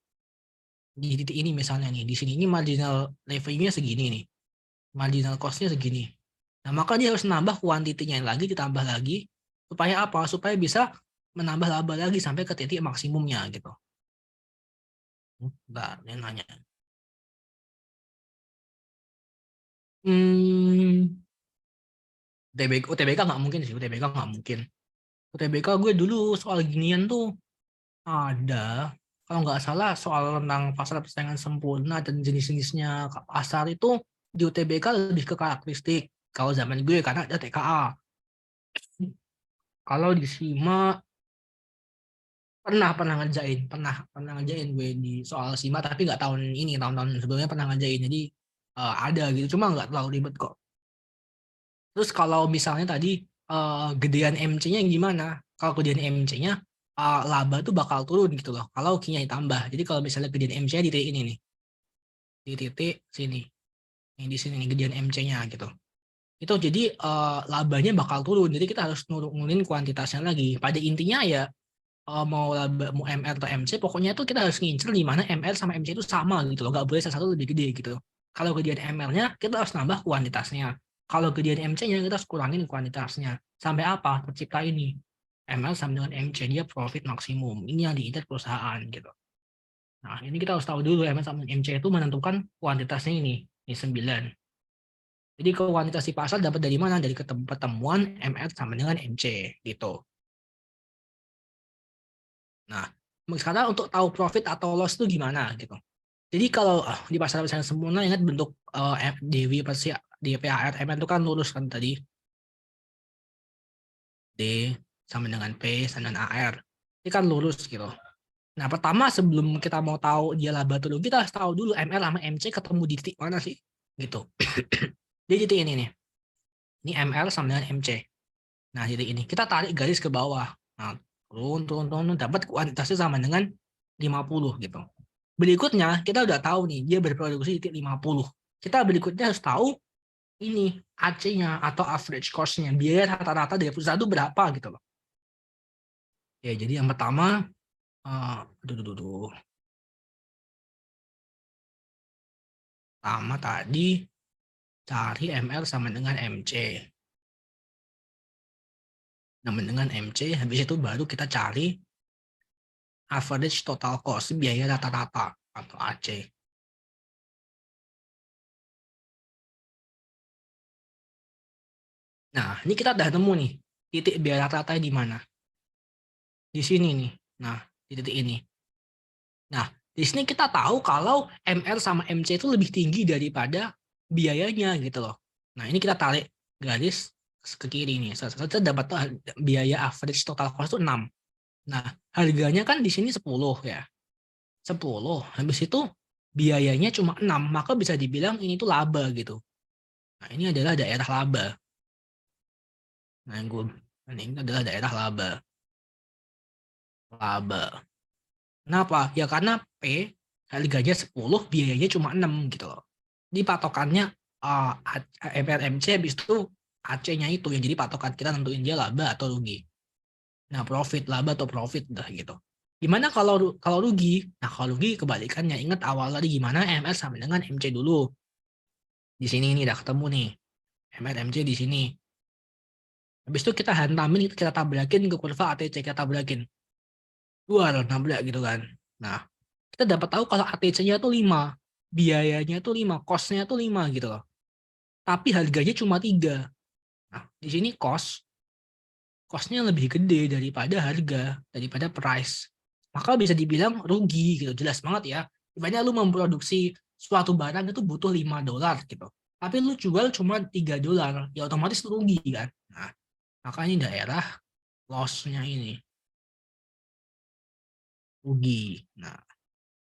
Di titik ini misalnya nih, di sini ini marginal revenue-nya segini nih. Marginal cost-nya segini. Nah, maka dia harus nambah kuantitinya lagi, ditambah lagi. Supaya apa? Supaya bisa menambah laba lagi sampai ke titik maksimumnya gitu. Bentar, dia nanya. Hmm, UTBK nggak mungkin sih, UTBK nggak mungkin. UTBK gue dulu soal ginian tuh ada, kalau nggak salah soal tentang pasar persaingan sempurna dan jenis-jenisnya pasar itu di UTBK lebih ke karakteristik. Kalau zaman gue karena ada TKA. Kalau di SIMA pernah pernah ngerjain gue di soal SIMA tapi nggak tahun ini, tahun-tahun sebelumnya pernah ngerjain. Jadi ada gitu, cuma nggak terlalu ribet kok. Terus kalau misalnya tadi gedean MC-nya gimana? Kalau gedean MC-nya laba tuh bakal turun gitu loh. Kalau Q-nya ditambah. Jadi kalau misalnya gedean MC-nya di titik ini nih, di titik sini, yang di sini nih gedean MC-nya gitu. Itu jadi labanya bakal turun. Jadi kita harus nurunin kuantitasnya lagi. Pada intinya ya mau laba mau MR atau MC, pokoknya tuh kita harus ngincer di mana MR sama MC itu sama gitu loh. Nggak boleh salah satu lebih gede gitu. Kalau gedean MR-nya kita harus nambah kuantitasnya. Kalau gedean MC-nya kita harus kurangin kuantitasnya. Sampai apa? Tercipta ini. MR sama dengan MC, dia profit maksimum. Ini yang diincar perusahaan gitu. Nah, ini kita harus tahu dulu MR sama dengan MC itu menentukan kuantitasnya ini 9. Jadi kuantitas di pasar dapat dari mana? Dari pertemuan MR sama dengan MC gitu. Nah, sekarang untuk tahu profit atau loss itu gimana gitu. Jadi kalau di pasar persaingan sempurna ingat bentuk DW pasti di PAR MN itu kan lurus kan tadi. D sama dengan P sama dengan AR. Ini kan lurus gitu. Nah, pertama sebelum kita mau tahu dia laba atau rugi, kita harus tahu dulu ML sama MC ketemu di titik mana sih gitu. Jadi titik ini nih. Ini ML sama dengan MC. Nah, titik ini kita tarik garis ke bawah. Nah, turun dapat kuantitasnya sama dengan 50 gitu. Berikutnya kita udah tahu nih dia berproduksi di titik 50. Kita berikutnya harus tahu ini AC-nya atau average cost-nya, biaya rata-rata dari perusahaan itu berapa gitu loh. Ya, jadi yang pertama pertama tadi cari ML sama dengan MC. Sama dengan MC, habis itu baru kita cari average total cost, biaya rata-rata atau AC. Nah, ini kita udah nemu nih titik biaya rata-rata di mana? Di sini nih. Nah, di titik ini. Nah, di sini kita tahu kalau MR sama MC itu lebih tinggi daripada biayanya gitu loh. Nah, ini kita tarik garis ke kiri nih. Kita dapat biaya average total cost itu 6. Nah, harganya kan di sini 10 ya. 10. Habis itu biayanya cuma 6, maka bisa dibilang ini tuh laba gitu. Nah, ini adalah daerah laba. Nah, ini adalah daerah laba. Laba. Kenapa? Ya karena P harganya 10, biayanya cuma 6 gitu loh. Di patokannya MRMC habis itu AC-nya itu yang jadi patokan kita nentuin dia laba atau rugi. Nah, profit, laba atau profit dah gitu. Gimana kalau rugi? Nah, kalau rugi kebalikannya. Ingat awal tadi gimana MR sama dengan MC dulu. Di sini ini udah ketemu nih. MR MC di sini. Habis itu kita hantamin, kita tabrakin ke kurva ATC, kita tabrakin. Luar nabrak gitu kan. Nah, kita dapat tahu kalau ATC-nya tuh 5, biayanya tuh 5, cost-nya tuh 5 gitu loh. Tapi harganya cuma 3. Nah, di sini cost-nya lebih gede daripada harga, daripada price. Maka bisa dibilang rugi gitu, jelas banget ya. Ibaratnya lu memproduksi suatu barang itu butuh $5 gitu. Tapi lu jual cuma $3, ya otomatis lu rugi kan. Nah, makanya daerah loss-nya ini rugi. Nah,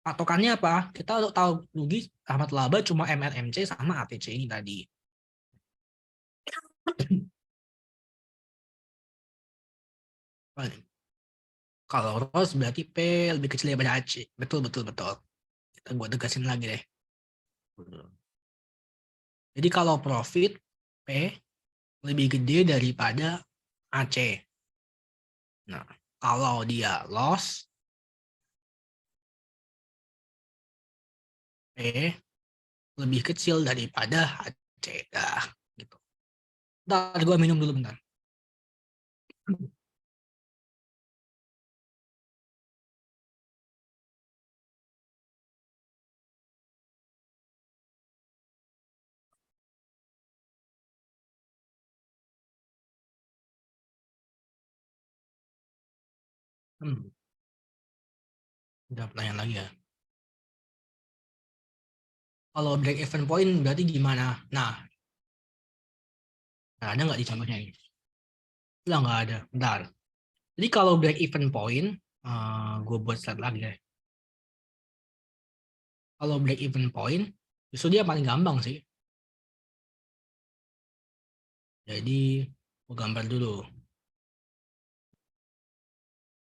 patokannya apa? Kita untuk tahu rugi sama laba cuma MRMC sama ATC ini tadi. Kalau ROS berarti P lebih kecil daripada AC. Betul, betul, betul. Kita gua tegasin lagi deh. Jadi kalau profit, P lebih gede daripada AC. Nah, kalau dia loss, P lebih kecil daripada AC. Dah, gitu. Ntar gue minum dulu bentar. Udah pertanyaan lagi ya. Kalau break even point berarti gimana? Nah, ada nggak di contohnya ini? Lah nggak ada. Bentar. Jadi kalau break even point, gue buat slide lagi deh. Kalau break even point, justru dia paling gampang sih. Jadi, gue gambar dulu.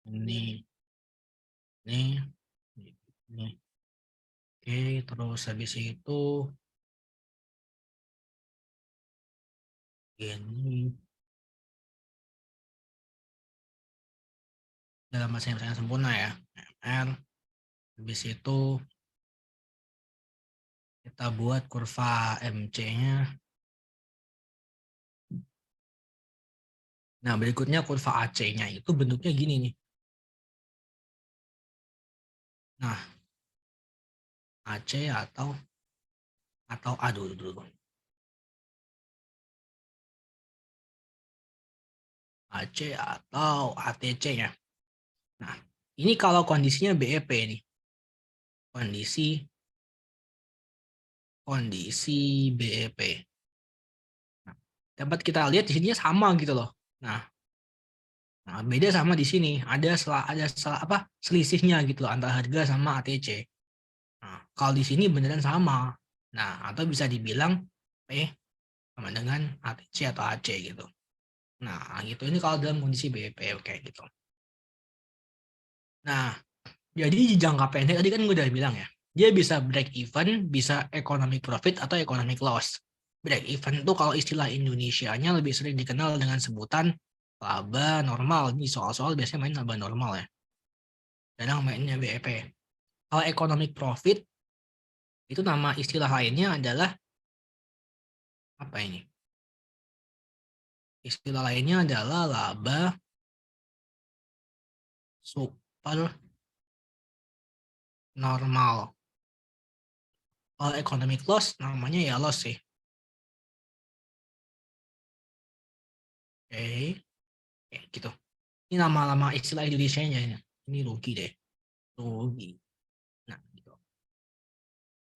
Ini, ini, ini. Oke, terus habis itu, ini. Dalam bahasa yang sangat sempurna ya. MR. Habis itu, kita buat kurva MC-nya. Nah, berikutnya kurva AC-nya itu bentuknya gini nih. Nah, AC atau aduh dulu. AC atau ATC ya. Nah, ini kalau kondisinya BEP nih. Kondisi BEP. Nah, dapat kita lihat di sini sama gitu loh. Nah, beda sama di sini. Ada selisihnya gitu loh antara harga sama ATC. Nah, kalau di sini beneran sama. Nah, atau bisa dibilang P sama dengan ATC atau AC gitu. Nah, gitu. Ini kalau dalam kondisi BEP kayak gitu. Nah, jadi di jangka pendek tadi kan gue udah bilang ya, dia bisa break even, bisa economic profit atau economic loss. Break even itu kalau istilah Indonesianya lebih sering dikenal dengan sebutan laba normal. Ini soal-soal biasanya main laba normal ya. Kadang mainnya BEP. Kalau economic profit itu nama istilah lainnya adalah apa ini? Istilah lainnya adalah laba super normal. Kalau economic loss namanya ya loss sih. Oke, gitu. Ini nama-nama istilah Indonesianya ini. Ini rugi deh. Rugi. Nah, gitu.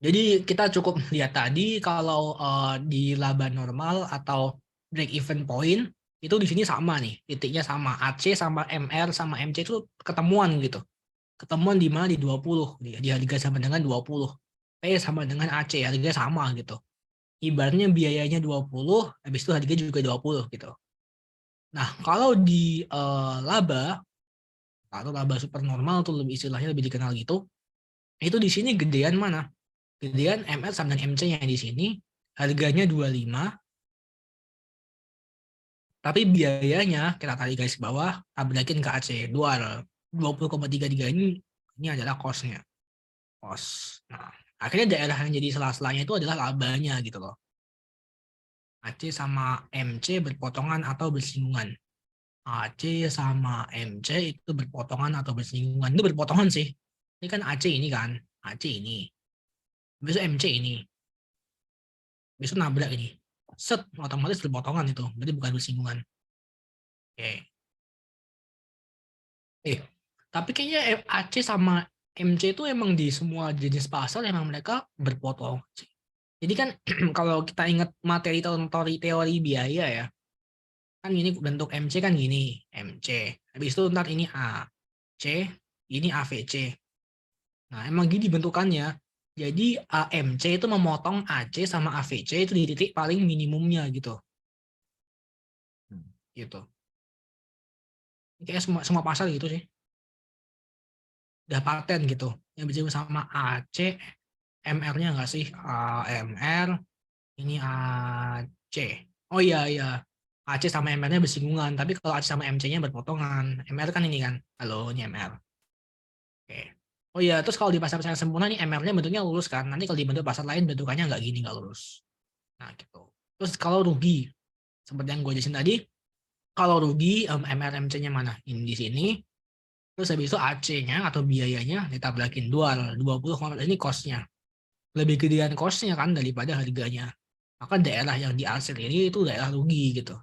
Jadi kita cukup lihat tadi kalau di laba normal atau break even point itu di sini sama nih, titiknya sama. AC sama MR sama MC itu ketemuan gitu. Ketemuan di mana di 20, di harga sama dengan 20. P sama dengan AC, harganya sama gitu. Ibaratnya biayanya 20, habis itu harganya juga 20 gitu. Nah, kalau di laba atau laba super normal tuh lebih istilahnya lebih dikenal gitu, itu di sini gedean mana? Gedean ML sama dengan MC yang di sini harganya 25, tapi biayanya kita tarik garis bawah, tabrakin ke AC 20,33 ini adalah cost-nya. Cost. Nah, akhirnya daerah yang jadi sela-selanya itu adalah labanya gitu loh. AC sama MC berpotongan atau bersinggungan. AC sama MC itu berpotongan atau bersinggungan. Itu berpotongan sih. Ini kan AC ini kan. AC ini. Besok MC ini. Besok nabrak ini. Set, otomatis berpotongan itu. Berarti bukan bersinggungan. Oke. Tapi kayaknya AC sama MC itu emang di semua jenis pasar emang mereka berpotong. Jadi kan kalau kita ingat materi teori biaya ya, kan ini bentuk MC kan gini, MC. Habis itu ntar ini A, C, ini AVC. Nah, emang gini bentukannya. Jadi AMC itu memotong AC sama AVC itu di titik paling minimumnya gitu. gitu. Kayak semua pasar gitu sih. Udah paten gitu. Yang bersinggungan sama AC, MR-nya nggak sih? AMR, ini AC. Oh iya, iya. AC sama MR-nya bersinggungan, tapi kalau AC sama MC-nya berpotongan. MR kan ini kan. Halo, ini MR. Oke. Oh iya, terus kalau di pasar yang sempurna nih MR-nya bentuknya lurus kan. Nanti kalau dibentuk pasar lain bentukannya nggak gini, nggak lurus. Nah, gitu. Terus kalau rugi, seperti yang gue jelasin tadi, kalau rugi MR MC-nya mana? Ini di sini. Terus habis itu AC-nya atau biayanya ditabrakin 20,14 ini cost-nya. Lebih gedean cost-nya kan daripada harganya. Maka daerah yang diarsir ini itu daerah rugi gitu.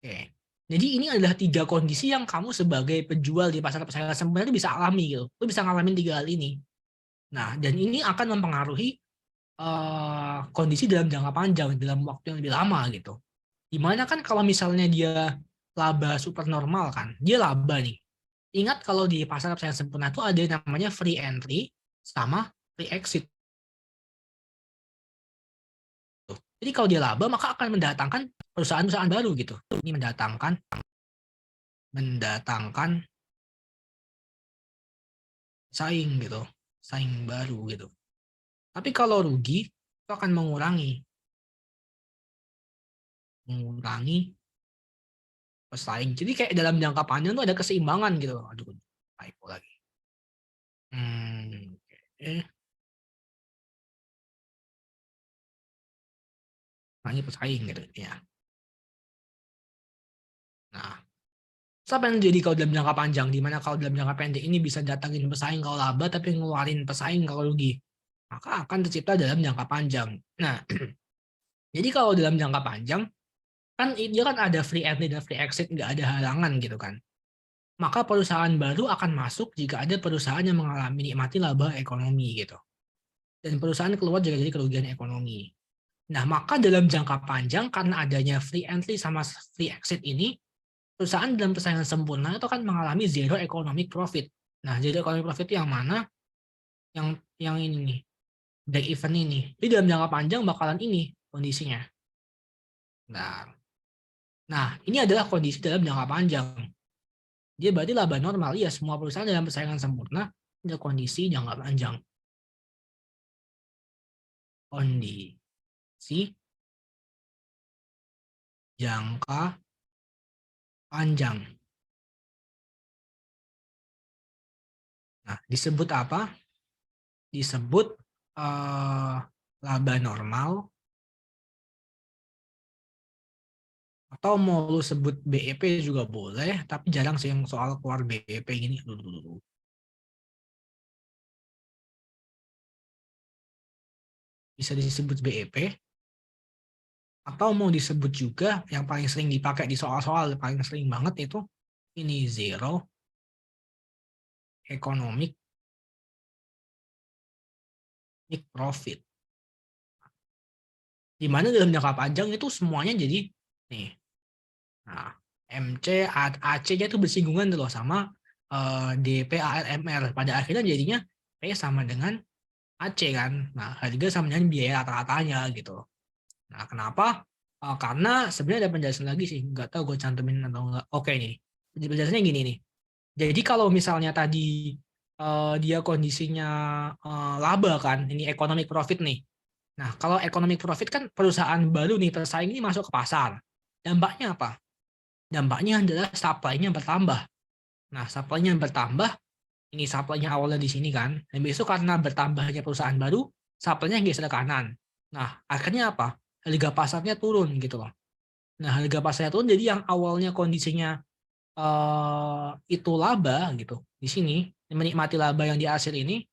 Oke. Jadi ini adalah 3 kondisi yang kamu sebagai penjual di pasar persaingan sempurna itu bisa alami gitu. Lu bisa ngalamin 3 hal ini. Nah, dan ini akan mempengaruhi kondisi dalam jangka panjang, dalam waktu yang lebih lama gitu. Dimana kan kalau misalnya dia laba super normal kan, dia laba nih. Ingat kalau di pasar persaingan sempurna itu ada yang namanya free entry sama free exit. Jadi kalau dia laba maka akan mendatangkan perusahaan-perusahaan baru gitu. Ini mendatangkan saing gitu, saing baru gitu. Tapi kalau rugi itu akan mengurangi pesaing. Jadi kayak dalam jangka panjang tuh ada keseimbangan gitu. Aduh, typo lagi. Oke. Nah, ini pesaing gitu ya. Nah, apa yang jadi kalau dalam jangka panjang? Dimana kalau dalam jangka pendek ini bisa datangin pesaing kalau laba tapi ngeluarin pesaing kalau rugi. Maka akan tercipta dalam jangka panjang. Nah, jadi kalau dalam jangka panjang, kan dia kan ada free entry dan free exit, nggak ada halangan gitu kan. Maka perusahaan baru akan masuk jika ada perusahaan yang mengalami nikmati laba ekonomi gitu. Dan perusahaan keluar juga jadi kerugian ekonomi. Nah, maka dalam jangka panjang karena adanya free entry sama free exit ini, perusahaan dalam persaingan sempurna itu akan mengalami zero economic profit. Nah, zero economic profit itu yang mana? Yang ini nih, break even ini. Jadi dalam jangka panjang bakalan ini kondisinya. Nah, ini adalah kondisi dalam jangka panjang. Dia berarti laba normal, ya semua perusahaan dalam persaingan sempurna ada kondisi jangka panjang. Kondisi jangka panjang. Nah, disebut apa? Disebut laba normal, atau mau lu sebut BEP juga boleh, tapi jarang sih yang soal keluar BEP gini. Bisa disebut BEP, atau mau disebut juga yang paling sering dipakai di soal-soal, paling sering banget itu ini zero economic profit. Di mana dalam jangka panjang itu semuanya jadi nih. Nah, MC, AC-nya itu bersinggungan loh sama DP, ARMR. Pada akhirnya jadinya P sama dengan AC kan. Nah, harga sama dengan biaya rata-ratanya gitu. Nah, kenapa? Karena sebenarnya ada penjelasan lagi sih. Nggak tahu gue cantumin atau enggak. Oke nih. Penjelasannya gini nih. Jadi kalau misalnya tadi dia kondisinya laba kan, ini economic profit nih. Nah, kalau economic profit kan perusahaan baru nih tersaing ini masuk ke pasar. Dampaknya apa? Dampaknya adalah supply-nya bertambah. Nah, supply-nya bertambah, ini supply-nya awalnya di sini kan. Dan besok karena bertambahnya perusahaan baru, supply-nya geser ke kanan. Nah, akhirnya apa? Harga pasarnya turun gitu loh. Nah, harga pasarnya turun jadi yang awalnya kondisinya itu laba gitu. Di sini menikmati laba yang dihasil ini,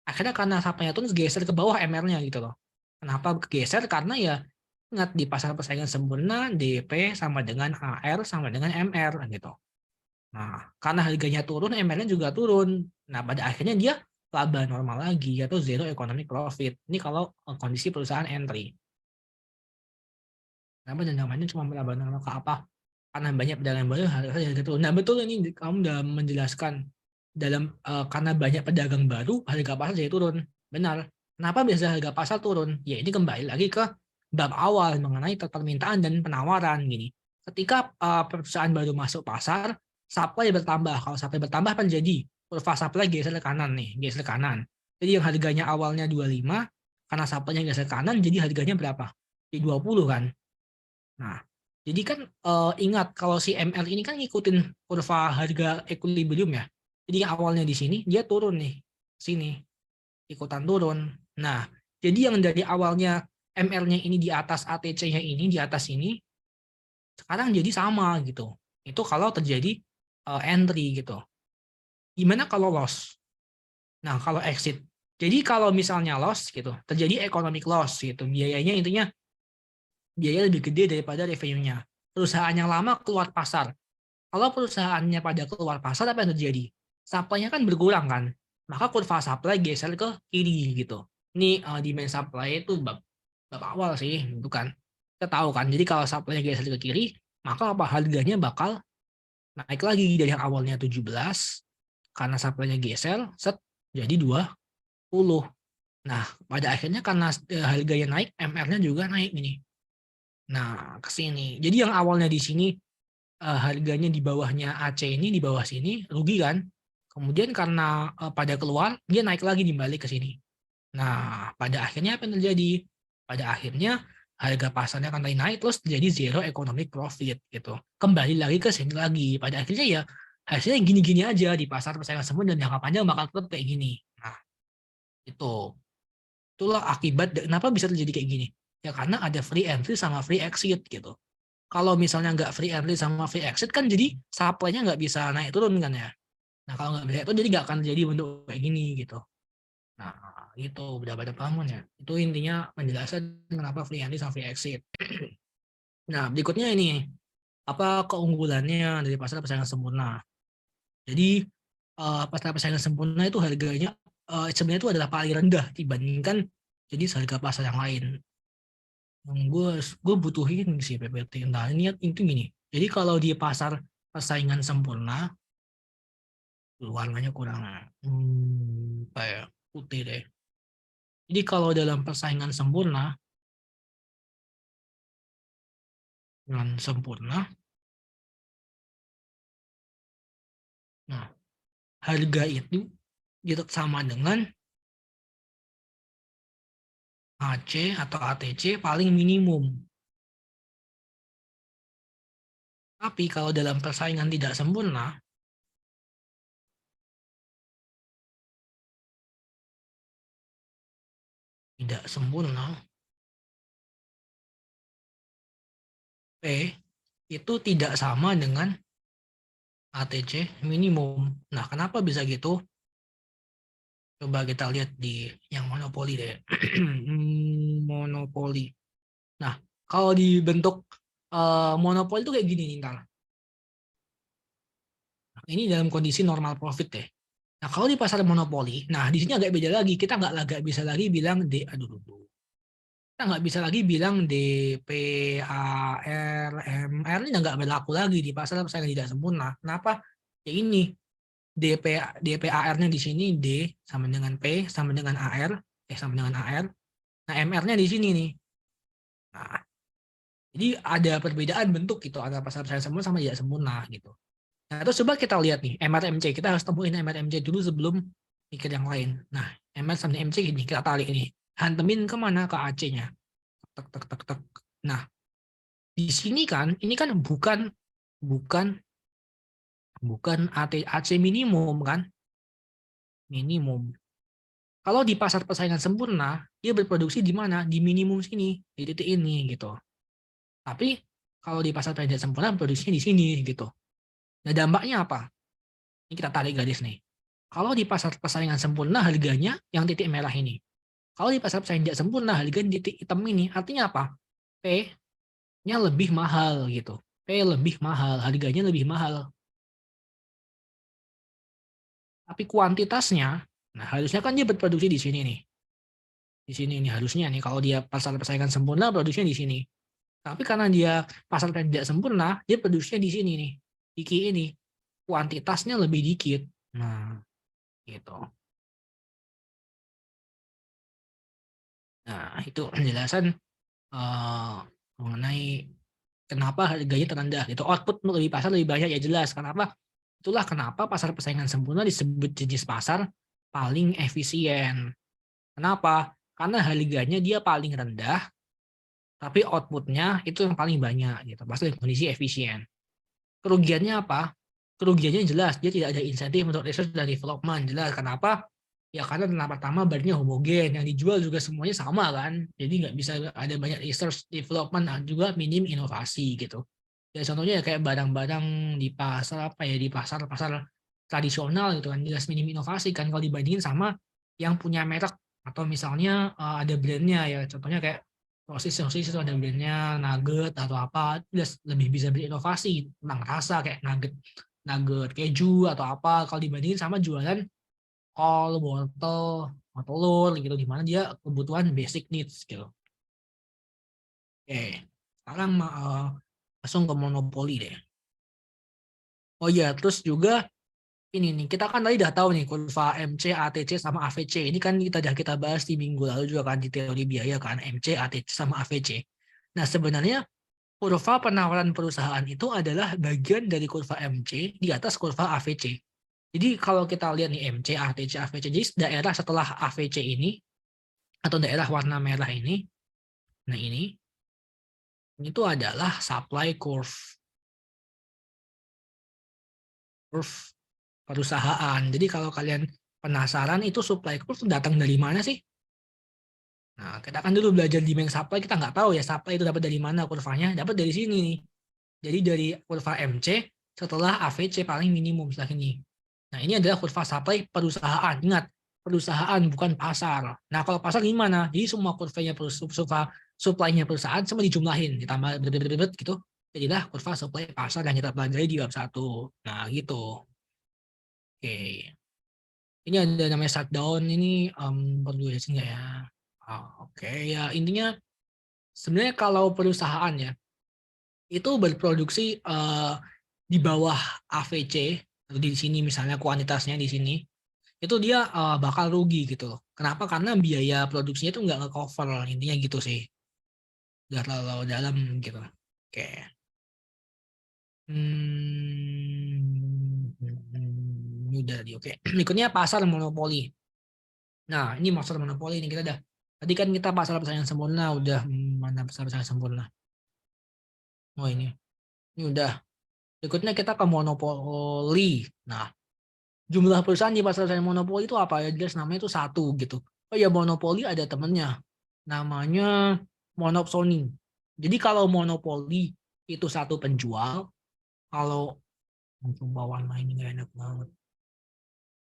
akhirnya karena supply-nya turun geser ke bawah MR-nya gitu loh. Kenapa geser? Karena ya ingat di pasar persaingan sempurna DP sama dengan AR sama dengan MR gitu. Nah, karena harganya turun, MR-nya juga turun. Nah, pada akhirnya dia laba normal lagi, yaitu zero economic profit. Ini kalau kondisi perusahaan entry. Kenapa jangka cuma laba normal ke apa? Karena banyak pedagang baru harga turun. Nah, betul ini kamu udah menjelaskan. Karena banyak pedagang baru, harga pasar jadi turun. Benar. Kenapa biasa harga pasar turun? Ya ini kembali lagi ke bab awal mengenai permintaan dan penawaran gini. Ketika perusahaan baru masuk pasar, supply bertambah. Kalau supply bertambah apa yang jadi? Kurva supply geser ke kanan nih, geser ke kanan. Jadi yang harganya awalnya 25, karena supply-nya geser ke kanan, jadi harganya berapa? Di 20 kan. Nah, jadi kan ingat kalau si ML ini kan ngikutin kurva harga equilibrium ya. Jadi yang awalnya di sini dia turun nih, sini ikutan turun. Nah, jadi yang dari awalnya ML-nya ini di atas ATC-nya ini di atas ini sekarang jadi sama gitu. Itu kalau terjadi entry gitu. Gimana kalau loss? Nah, kalau exit. Jadi kalau misalnya loss gitu, terjadi economic loss gitu. Biayanya intinya biaya lebih gede daripada revenue-nya. Perusahaan yang lama keluar pasar. Kalau perusahaannya pada keluar pasar, apa yang terjadi? Supply-nya kan berkurang kan? Maka kurva supply geser ke kiri gitu. Ini demand supply itu bab awal sih, itu kan. Kita tahu kan, jadi kalau supply-nya geser ke kiri, maka apa harganya bakal naik lagi dari yang awalnya 17, karena supply-nya geser, set, jadi 20. Nah, pada akhirnya karena harganya naik, MR-nya juga naik ini. Nah, ke sini. Jadi yang awalnya di sini harganya di bawahnya AC ini, di bawah sini, rugi kan? Kemudian karena pada keluar, dia naik lagi balik ke sini. Nah, pada akhirnya apa yang terjadi? Pada akhirnya harga pasarnya akan naik terus jadi zero economic profit gitu. Kembali lagi ke sini lagi. Pada akhirnya ya hasilnya gini-gini aja di pasar persaingan semu dan jangka panjang bakal tetap kayak gini. Nah, itu. Itulah akibat kenapa bisa terjadi kayak gini. Ya karena ada free entry sama free exit gitu. Kalau misalnya nggak free entry sama free exit kan jadi supply-nya nggak bisa naik turun kan ya. Nah kalau nggak bisa itu jadi nggak akan jadi bentuk kayak gini gitu. Nah itu udah pada paham ya. Itu intinya penjelasan kenapa free entry sama free exit. Nah berikutnya ini apa keunggulannya dari pasar persaingan sempurna. Jadi pasar persaingan sempurna itu harganya sebenarnya itu adalah paling rendah dibandingkan jadi harga pasar yang lain. Gue butuhin sih PPT. Nah ini itu gini. Jadi kalau di pasar persaingan sempurna warnanya kurang kayak putih deh. Jadi kalau dalam persaingan sempurna dengan sempurna, nah harga itu sama dengan AC atau ATC paling minimum. Tapi kalau dalam persaingan tidak sempurna, tidak sempurna, P itu tidak sama dengan ATC minimum. Nah, kenapa bisa gitu? Coba kita lihat di yang monopoli deh. Monopoli. Nah, kalau dibentuk monopoli itu kayak gini nih, ntar. Ini dalam kondisi normal profit deh. Nah, kalau di pasar monopoli, nah di sini agak beda lagi. Kita nggak bisa lagi bilang kita nggak bisa lagi bilang DPAR, MR ini nggak berlaku lagi di pasar persaingan tidak sempurna. Kenapa? Ya ini DPAR-nya di sini D sama dengan P sama dengan AR, sama dengan AR. Nah, MR-nya di sini nih. Nah, jadi ada perbedaan bentuk gitu antara pasar persaingan sempurna sama tidak sempurna gitu. Nah, terus coba kita lihat nih, MRMC. Kita harus temuin MRMC dulu sebelum mikir yang lain. Nah, MR sama MC ini, kita tarik ini. Hantemin kemana? Ke AC-nya. Tek, tek, tek, tek. Nah, di sini kan, ini kan bukan bukan bukan AC minimum kan? Minimum. Kalau di pasar persaingan sempurna, dia berproduksi di mana? Di minimum sini, di titik ini gitu. Tapi kalau di pasar persaingan sempurna, produksinya di sini gitu. Nah, dampaknya apa? Ini kita tarik garis nih. Kalau di pasar persaingan sempurna harganya yang titik merah ini. Kalau di pasar persaingan tidak sempurna harganya titik hitam ini. Artinya apa? P-nya lebih mahal gitu. P lebih mahal, harganya lebih mahal. Tapi kuantitasnya, nah harusnya kan dia berproduksi di sini nih. Di sini nih harusnya nih kalau dia pasar persaingan sempurna produksinya di sini. Tapi karena dia pasar persaingan tidak sempurna, dia produksinya di sini nih. Di ini. Kuantitasnya lebih dikit. Nah, gitu. Nah, itu penjelasan eh, mengenai kenapa harganya terendah gitu. Output lebih pasar lebih banyak ya jelas. Kenapa? Itulah kenapa pasar persaingan sempurna disebut jenis pasar paling efisien. Kenapa? Karena harganya dia paling rendah, tapi outputnya itu yang paling banyak gitu. Pasti kondisi efisien. Kerugiannya apa? Kerugiannya jelas, dia tidak ada insentif untuk research dan development. Jelas, kenapa? Ya karena pertama bahannya homogen, yang dijual juga semuanya sama kan. Jadi nggak bisa ada banyak research, development, dan juga minim inovasi gitu. Ya contohnya ya kayak barang-barang di pasar apa ya, di pasar-pasar tradisional gitu kan, jelas minim inovasi kan kalau dibandingin sama yang punya merek atau misalnya ada brandnya ya. Contohnya kayak sosis itu ada brandnya nugget atau apa, jelas lebih bisa berinovasi tentang rasa kayak nugget nugget keju atau apa kalau dibandingin sama jualan kol, wortel, atau telur gitu di mana dia kebutuhan basic needs gitu. Oke, sekarang langsung ke monopoli deh. Oh iya, terus juga ini nih, kita kan tadi udah tahu nih kurva MC, ATC sama AVC. Ini kan kita bahas di minggu lalu juga kan di teori biaya kan MC, ATC sama AVC. Nah, sebenarnya kurva penawaran perusahaan itu adalah bagian dari kurva MC di atas kurva AVC. Jadi kalau kita lihat nih MC, ATC, AVC, jadi daerah setelah AVC ini atau daerah warna merah ini, nah ini itu adalah supply curve perusahaan. Jadi kalau kalian penasaran itu supply curve datang dari mana sih? Nah, kita kan dulu belajar demand supply, kita nggak tahu ya supply itu dapat dari mana kurvanya, dapat dari sini nih. Jadi dari kurva MC setelah AVC paling minimum setelah ini. Nah, ini adalah kurva supply perusahaan. Ingat, perusahaan bukan pasar. Nah, kalau pasar gimana? Jadi semua kurvanya supply-nya perusahaan semua dijumlahin, ditambah gitu. Jadilah kurva supply pasar yang kita pelajari di bab 1. Nah, gitu. Oke. Ini ada namanya shutdown, ini perlu ya nggak ya? Oke, ya intinya sebenarnya kalau perusahaan ya, itu berproduksi di bawah AVC, di sini misalnya kuantitasnya di sini, itu dia bakal rugi gitu loh. Kenapa? Karena biaya produksinya itu nggak nge-cover, intinya gitu sih. Udah terlalu dalam gitu. Oke. Ini udah di oke. Berikutnya pasar monopoli. Nah, ini pasar monopoli ini kita udah. Tadi kan kita pasar persaingan sempurna udah mana pasar persaingan sempurna. Oh ini udah. Berikutnya kita ke monopoli. Nah, jumlah perusahaan di pasar persaingan monopoli itu apa ya? Jelas namanya itu satu gitu. Oh ya monopoli ada temennya. Namanya monopsony. Jadi kalau monopoli itu satu penjual, kalau coba warna ini nggak enak banget.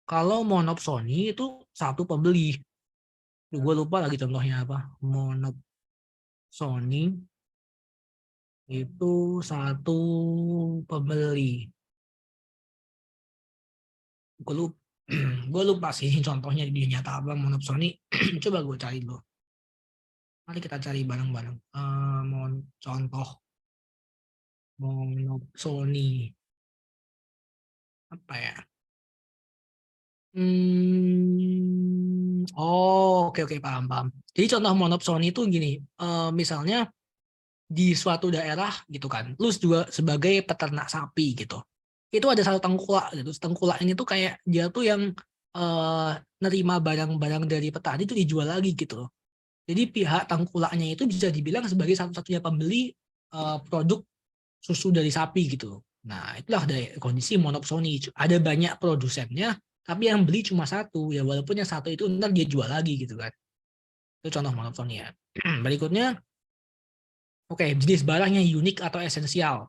Kalau monopsony itu satu pembeli. Gue lupa lagi contohnya apa. Monopsony itu satu pembeli. Gue lupa, gue lupa sih contohnya di nyata apa monopsony. Coba gue cari dulu. Mari kita cari bareng-bareng. Contoh monopsony apa ya? Oh, oke paham paham. Jadi contoh monopsony itu gini, misalnya di suatu daerah gitu kan, lu juga sebagai peternak sapi gitu, itu ada satu tengkulak gitu. Tengkulak ini tuh kayak dia tuh yang nerima barang-barang dari petani itu dijual lagi gitu loh. Jadi pihak tengkulaknya itu bisa dibilang sebagai satu-satunya pembeli produk susu dari sapi gitu. Nah, itulah dari kondisi monopsony. Ada banyak produsennya, tapi yang beli cuma satu. Ya walaupun yang satu itu ntar dia jual lagi gitu kan. Itu contoh monopsony ya. Berikutnya, oke, jenis barangnya unik atau esensial.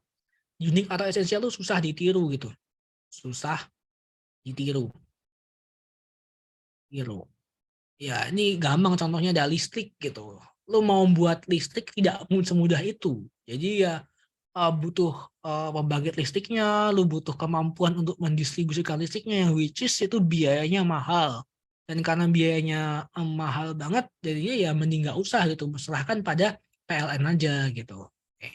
Unik atau esensial itu susah ditiru gitu. Susah ditiru. Tiru. Ya, ini gampang contohnya ada listrik gitu. Lo mau buat listrik tidak semudah itu. Jadi ya butuh pembangkit listriknya, lu butuh kemampuan untuk mendistribusikan listriknya, yang which is itu biayanya mahal. Dan karena biayanya mahal banget, jadinya ya mending nggak usah gitu, serahkan pada PLN aja gitu. Oke.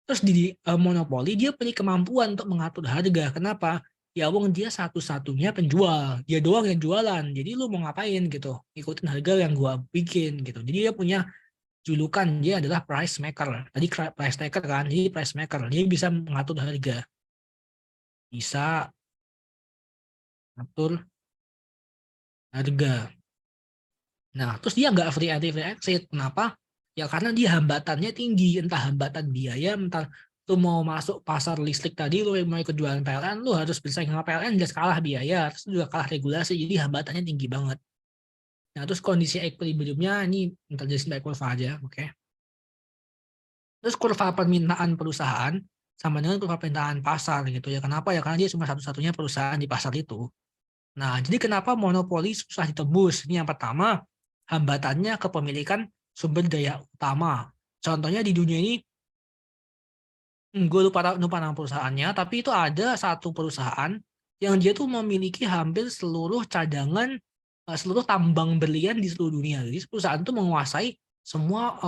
Terus di monopoli dia punya kemampuan untuk mengatur harga. Kenapa? Ya wong dia satu-satunya penjual, dia doang yang jualan. Jadi lu mau ngapain gitu? Ikutin harga yang gua bikin gitu. Jadi dia punya julukan dia adalah price maker. Tadi price taker kan, jadi price maker. Dia bisa mengatur harga, bisa mengatur harga. Nah, terus dia nggak free entry free exit. Kenapa? Ya karena dia hambatannya tinggi, entah hambatan biaya, entah lu mau masuk pasar listrik tadi, lu mau ikut jualan PLN, lu harus bersaing sama PLN, jelas kalah biaya, terus juga kalah regulasi, jadi hambatannya tinggi banget. Nah, terus kondisi equilibriumnya ini kita jelasin by kurva aja, oke. Terus kurva permintaan perusahaan sama dengan kurva permintaan pasar gitu ya. Kenapa ya? Karena dia cuma satu-satunya perusahaan di pasar itu. Nah, jadi kenapa monopoli susah ditembus? Ini yang pertama, hambatannya kepemilikan sumber daya utama. Contohnya di dunia ini, gue lupa nama perusahaannya, tapi itu ada satu perusahaan yang dia tuh memiliki hampir seluruh cadangan, seluruh tambang berlian di seluruh dunia. Jadi perusahaan itu menguasai semua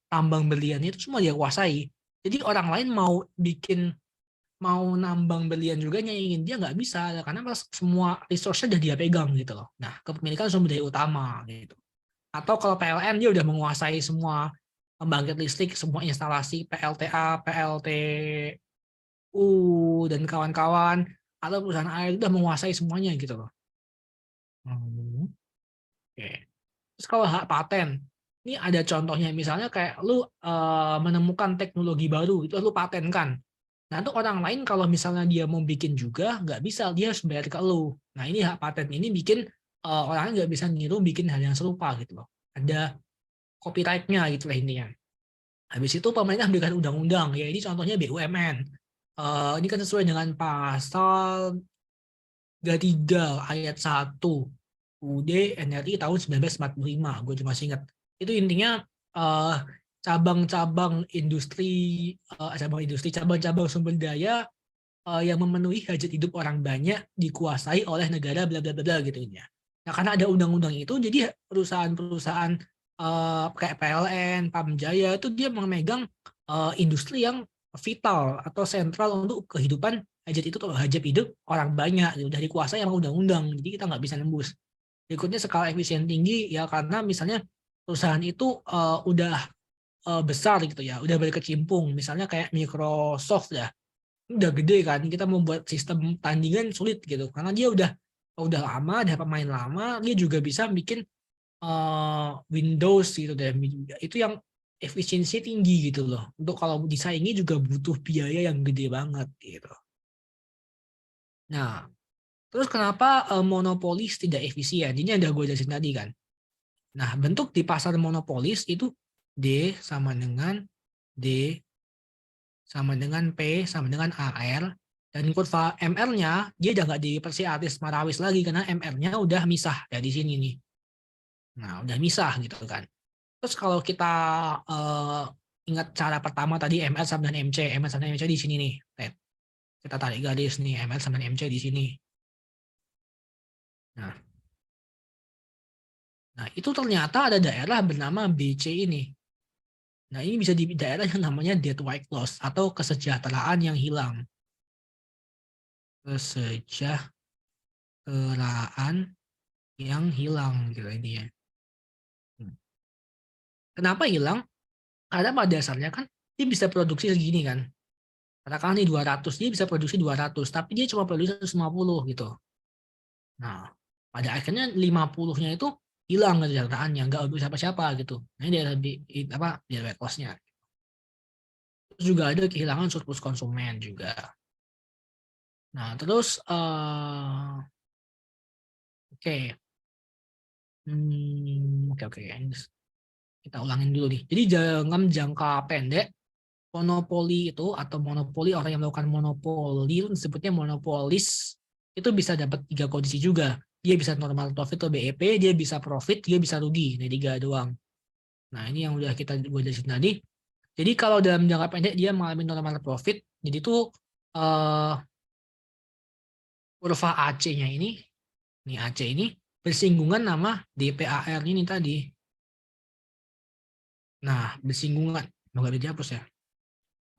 tambang berlian itu semua dia kuasai. Jadi orang lain mau nambang berlian juga nyaingin dia nggak bisa karena semua resource-nya udah dia pegang gitu loh. Nah, kepemilikan sumber daya utama gitu. Atau kalau PLN dia udah menguasai semua pembangkit listrik, semua instalasi PLTA, PLTU dan kawan-kawan, atau perusahaan air udah menguasai semuanya gitu loh. Oke. Terus kalau hak paten, ini ada contohnya misalnya kayak lu menemukan teknologi baru itu lu patenkan. Nah, itu orang lain kalau misalnya dia mau bikin juga nggak bisa, dia harus bayar ke lu. Nah, ini hak paten ini bikin orang nggak bisa niru bikin hal yang serupa gitu loh. Ada copyright-nya gitu lah intinya. Habis itu pemerintah memberikan undang-undang, ya ini contohnya BUMN. Ini kan sesuai dengan pasal 33 ayat 1 UUD NRI tahun 1945, gue cuma ingat. Itu intinya eh, cabang-cabang industri, cabang-cabang sumber daya yang memenuhi hajat hidup orang banyak dikuasai oleh negara bla bla bla gitu ya. Nah, karena ada undang-undang itu, jadi perusahaan-perusahaan kayak PLN, Pamjaya itu dia memegang industri yang vital atau sentral untuk kehidupan hajat itu hajat hidup orang banyak gitu. Udah dikuasai sama undang-undang, jadi kita nggak bisa nembus. Berikutnya skala efisien tinggi ya karena misalnya perusahaan itu udah besar gitu ya, udah berkecimpung. Misalnya kayak Microsoft ya, udah gede kan, kita membuat sistem tandingan sulit gitu karena dia udah lama, ada pemain lama, dia juga bisa bikin Windows gitu deh, itu yang efisiensi tinggi gitu loh. Untuk kalau disaingi juga butuh biaya yang gede banget gitu. Nah, terus kenapa monopolis tidak efisien? Ini ada gue jelasin tadi kan. Nah, bentuk di pasar monopolis itu D sama dengan D sama dengan P sama dengan AR, dan kurva MR-nya dia udah nggak di Perseatis Marawis lagi karena MR-nya udah misah ya di sini nih. Nah, udah misah gitu kan. Terus kalau kita ingat cara pertama tadi MR sama dengan MC, MR sama dengan MC di sini nih. Kita tarik garis nih MR sama dengan MC di sini. Nah, itu ternyata ada daerah bernama BC ini. Nah, ini bisa di daerah yang namanya dead white loss atau kesejahteraan yang hilang. Kesejahteraan yang hilang gitu ini ya. Kenapa hilang? Karena pada dasarnya kan dia bisa produksi segini kan. Katakan nih 200, dia bisa produksi 200, tapi dia cuma produksi 150 gitu. Nah, pada akhirnya 50-nya itu hilang kesejahteraannya, nggak untuk siapa-siapa gitu. Nah, ini dia lebih apa? Dia cost-nya. Terus juga ada kehilangan surplus konsumen juga. Nah, terus oke. Oke. Kita ulangin dulu nih. Jadi dalam jangka pendek, monopoli itu atau monopoli orang yang melakukan monopoli itu disebutnya monopolis, itu bisa dapat 3 kondisi juga. Dia bisa normal profit atau BEP, dia bisa profit, dia bisa rugi. Ini 3 doang. Nah, ini yang udah gue jelasin tadi. Jadi kalau dalam jangka pendek dia mengalami normal profit, jadi itu kurva AC-nya ini AC ini bersinggungan sama DPAR ini tadi. Nah, bersinggungan. Nggak bisa dihapus ya.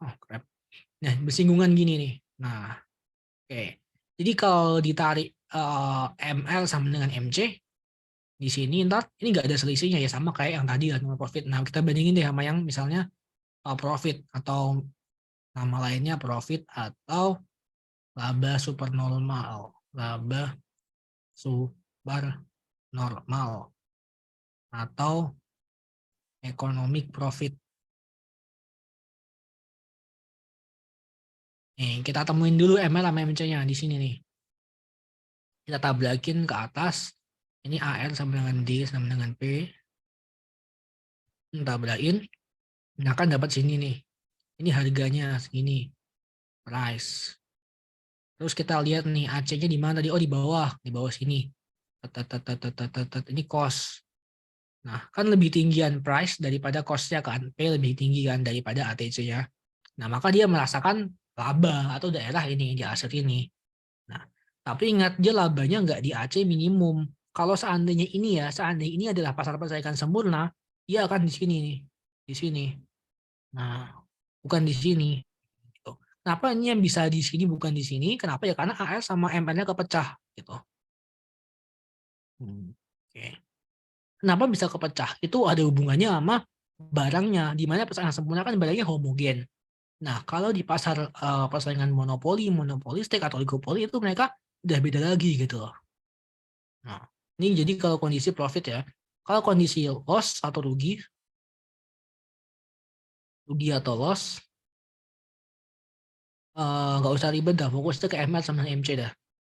Oh, crap. Nah, bersinggungan gini nih. Nah, oke. Jadi kalau ditarik ML sama dengan MC, Di sini ntar ini nggak ada selisihnya ya, sama kayak yang tadi kan profit. Nah kita bandingin deh sama yang misalnya profit atau nama lainnya profit atau laba supernormal, laba supernormal atau economic profit. Nih, kita temuin dulu ML sama MC-nya di sini nih. Kita tablakin ke atas. Ini AR sama dengan D sama dengan P. Tabrakin. Nah kan dapat sini nih. Ini harganya segini. Price. Terus kita lihat nih AC-nya di mana tadi? Oh di bawah. Di bawah sini. Ini cost. Nah kan lebih tinggian price daripada cost-nya kan. P lebih tinggi kan daripada ATC-nya. Nah maka dia merasakan laba atau daerah ini di aset ini. Nah, tapi ingat dia labanya nggak di AC minimum. Kalau seandainya ini ya, seandainya ini adalah pasar persaingan sempurna, dia akan di sini nih, di sini. Nah, bukan di sini. Gitu. Kenapa ini yang bisa di sini bukan di sini? Kenapa ya? Karena AS sama MN-nya kepecah gitu. Oke. Kenapa bisa kepecah? Itu ada hubungannya sama barangnya, di mana persaingan sempurna kan barangnya homogen. Nah, kalau di pasar persaingan monopoli, monopolistik atau oligopoli itu mereka udah beda lagi gitu loh. Nah, ini jadi kalau kondisi profit ya. Kalau kondisi loss atau rugi atau loss, nggak usah ribet dah. Fokusnya ke ML sama dengan MC dah.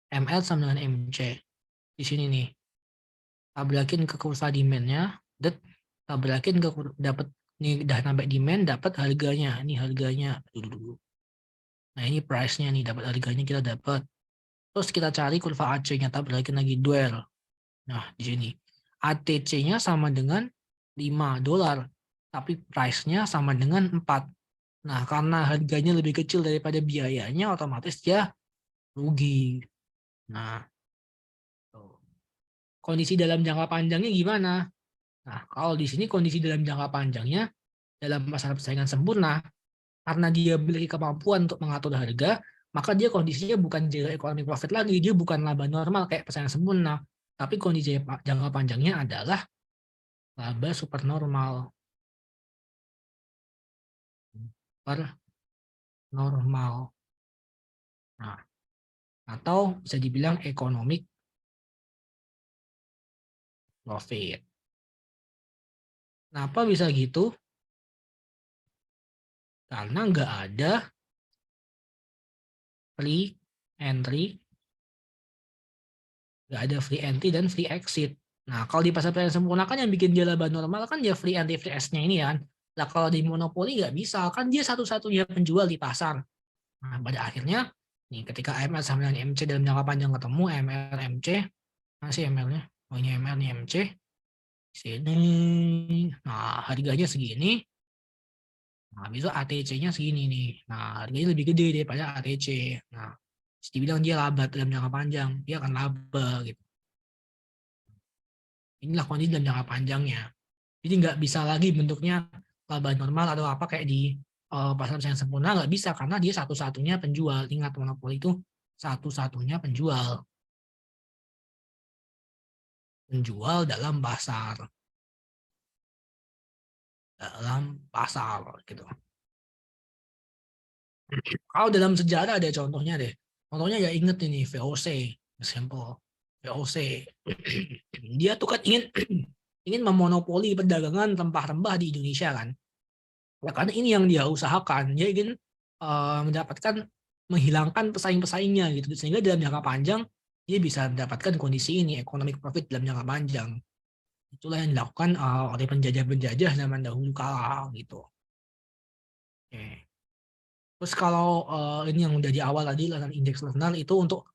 ML sama dengan MC. Di sini nih. Tabrakin ke kurva demand-nya. Tabrakin ke dapat nih udah sampai demand, dapat harganya. Ini harganya. Dulu. Nah, ini price-nya nih, dapat harganya kita dapat. Terus kita cari kurva AC-nya, tabrakin lagi duel. Nah, di sini. ATC-nya sama dengan $5, tapi price-nya sama dengan 4. Nah, karena harganya lebih kecil daripada biayanya, otomatis dia rugi. Nah, kondisi dalam jangka panjangnya gimana? Nah, kalau di sini kondisi dalam jangka panjangnya, dalam pasar persaingan sempurna, karena dia memiliki kemampuan untuk mengatur harga, maka dia kondisinya bukan zero economic profit lagi, dia bukan laba normal kayak persaingan sempurna, tapi kondisi jangka panjangnya adalah laba supernormal. Per normal. Nah, atau bisa dibilang economic profit. Kenapa bisa gitu? Karena nggak ada free entry, nggak ada free entry dan free exit. Nah, kalau di pasar persaingan sempurna kan yang bikin dia laba normal kan dia free entry free exit-nya ini kan. Nah, kalau di monopoli nggak bisa, kan dia satu-satunya penjual di pasar. Nah, pada akhirnya, nih ketika ML sama dengan MC dalam jangka panjang ketemu, ML, MC, masih ML-nya? Oh ini ML, nih MC, sini. Nah, harganya segini. Nah, besok ATC-nya segini nih. Nah, harganya lebih gede daripada ATC. Nah, mesti bilang dia laba dalam jangka panjang. Dia akan laba gitu. Inilah kondisi dalam jangka panjangnya. Jadi nggak bisa lagi bentuknya laba normal atau apa kayak di pasar persaingan sempurna. Nggak bisa karena dia satu-satunya penjual. Ingat, monopoli itu satu-satunya penjual. Penjual dalam pasar. Dalam pasar gitu. Kalau dalam sejarah ada contohnya deh. Contohnya ya inget ini VOC, sampel VOC. Dia tuh kan ingin ingin memonopoli perdagangan rempah-rempah di Indonesia kan. Ya karena ini yang dia usahakan. Dia ingin mendapatkan menghilangkan pesaing-pesaingnya gitu. Sehingga dalam jangka panjang dia bisa mendapatkan kondisi ini economic profit dalam jangka panjang. Itulah yang dilakukan oleh penjajah-penjajah zaman dahulu kala gitu. Oke. Terus kalau ini yang udah di awal tadi lahan indeks Lerner itu untuk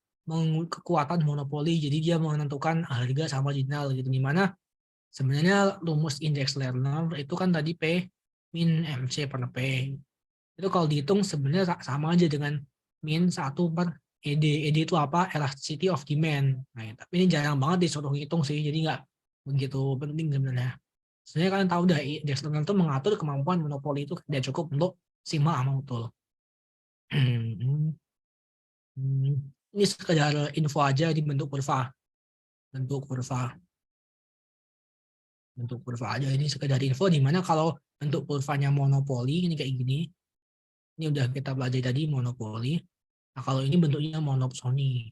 kekuatan monopoli, jadi dia menentukan harga sama marginal gitu. Dimana sebenarnya rumus indeks Lerner itu kan tadi P min MC per P. Itu kalau dihitung sebenarnya sama aja dengan min 1 per ED. ED itu apa? Elasticity of demand. Nah, ya, tapi ini jarang banget disuruh hitung sih, jadi nggak begitu penting sebenarnya. Sebenarnya kalian tahu dah indeks Lerner itu mengatur kemampuan monopoli itu tidak cukup untuk simak sama betul. Ini sekedar info aja di bentuk kurva. Bentuk kurva. bentuk kurva aja, ini sekedar info, di mana kalau bentuk kurvanya monopoli ini kayak gini. Ini udah kita pelajari tadi monopoli. Nah, kalau ini bentuknya monopsoni.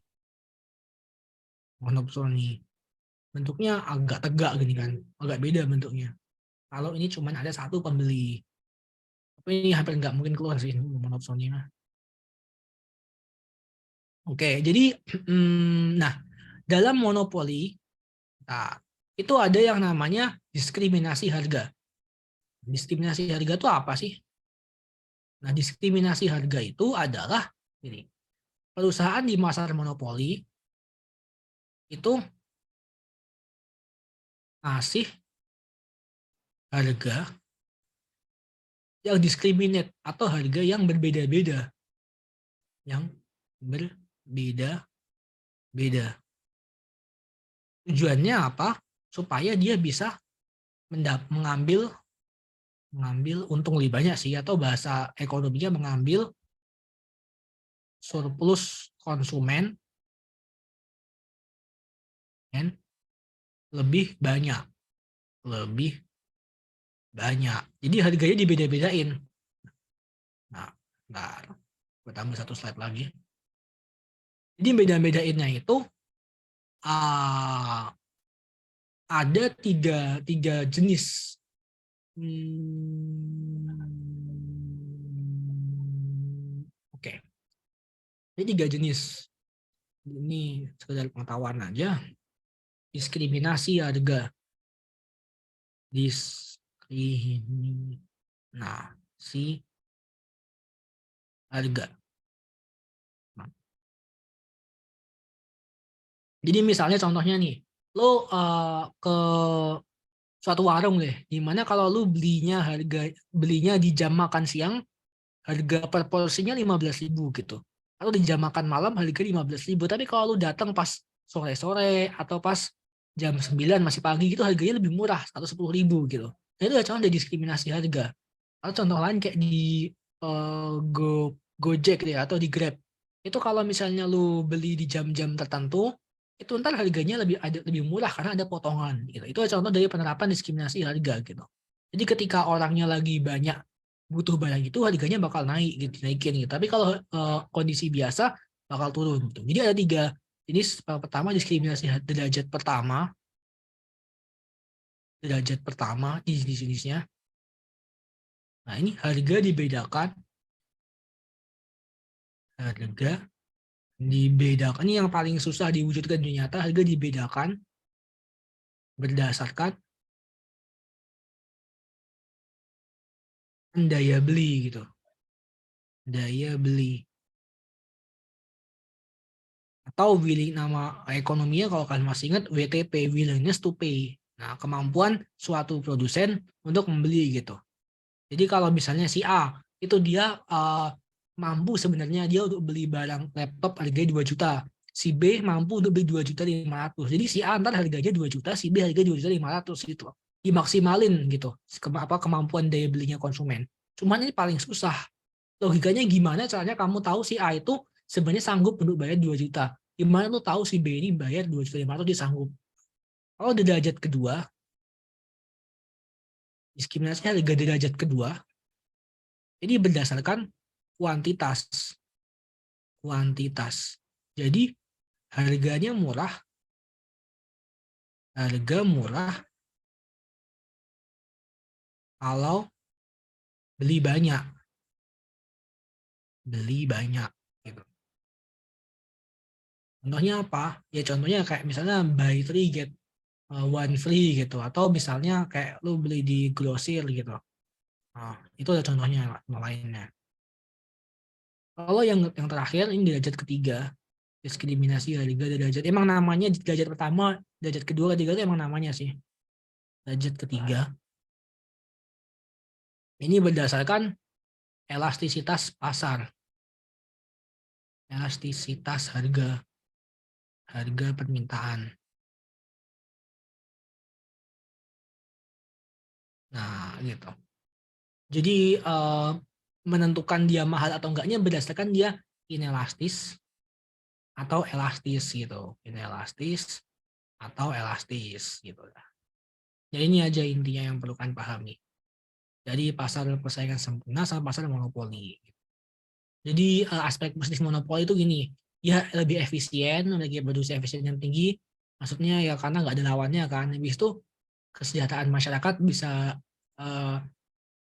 Monopsoni. Bentuknya agak tegak gini kan, agak beda bentuknya. Kalau ini cuma ada satu pembeli. Tapi ini hampir nggak mungkin keluar sih monopsoni mah. Oke, jadi nah dalam monopoli, nah, itu ada yang namanya diskriminasi harga. Diskriminasi harga itu apa sih? Nah, diskriminasi harga itu adalah ini. Perusahaan di pasar monopoli itu ngasih harga yang diskriminate atau harga yang berbeda-beda. Yang berbeda-beda. Tujuannya apa? Supaya dia bisa mengambil untung lebih banyak sih, atau bahasa ekonominya mengambil surplus konsumen dan lebih banyak. Jadi harganya dibeda-bedain. Nah, gue tambah satu slide lagi. Jadi beda-bedainnya itu ada tiga jenis. Oke. Ini 3 jenis. Ini sekedar pengetahuan aja. Diskriminasi harga. Diskriminasi harga. Nah. Jadi misalnya contohnya nih, lo ke suatu warung deh, dimana kalau lo belinya di jam makan siang, harga per porsinya 15.000 gitu. Atau di jam makan malam harga 15.000. Tapi kalau lo datang pas sore-sore atau pas jam 9 masih pagi gitu, harganya lebih murah, 110.000 gitu. Nah, itu contoh dari diskriminasi harga. Atau contoh lain kayak di Gojek deh, atau di Grab. Itu kalau misalnya lu beli di jam-jam tertentu, itu ntar harganya lebih murah karena ada potongan gitu. Itu contoh dari penerapan diskriminasi harga gitu. Jadi ketika orangnya lagi banyak butuh barang itu, harganya bakal naik gitu, naikin gitu. Tapi kalau kondisi biasa bakal turun gitu. Jadi ada 3 jenis. Pertama diskriminasi derajat pertama. Derajat pertama di jenis-jenisnya. Nah, ini harga dibedakan ini yang paling susah diwujudkan di nyata. Harga dibedakan berdasarkan daya beli gitu. Daya beli. Atau nama ekonominya kalau kalian masih ingat WTP, willingness to pay. Nah, kemampuan suatu produsen untuk membeli gitu. Jadi kalau misalnya si A itu dia mampu sebenarnya dia untuk beli barang laptop harganya 2 juta. Si B mampu untuk beli 2.500.000. Jadi si A ntar harganya 2 juta, si B harganya 2.500.000 gitu. Dimaksimalin gitu. Kemampuan daya belinya konsumen. Cuman ini paling susah. Logikanya gimana caranya kamu tahu si A itu sebenarnya sanggup untuk bayar 2 juta. Gimana lu tahu si B ini bayar 2.500.000 dia sanggup. Kalau di derajat kedua, diskriminasi harga derajat kedua, ini berdasarkan kuantitas. Jadi harga murah kalau beli banyak gitu. Contohnya apa? Ya contohnya kayak misalnya buy 3 get 1 free gitu, atau misalnya kayak lu beli di grosir gitu. Nah, itu ada contohnya lainnya. Kalau yang terakhir ini derajat ketiga, diskriminasi harga derajat. Emang namanya derajat pertama, derajat kedua, ketiga itu emang namanya sih. Derajat ketiga. Ini berdasarkan elastisitas pasar. Elastisitas harga permintaan. Nah, gitu. Jadi menentukan dia mahal atau enggaknya berdasarkan dia inelastis atau elastis gitu. Inelastis atau elastis gitu. Ya ini aja intinya yang perlu kalian pahami. Jadi pasar persaingan sempurna sama pasar monopoli. Jadi aspek bisnis monopoli itu gini, ya lebih efisien, lagi produksi efisien yang tinggi, maksudnya ya karena nggak ada lawannya kan. Habis itu kesejahteraan masyarakat bisa eh,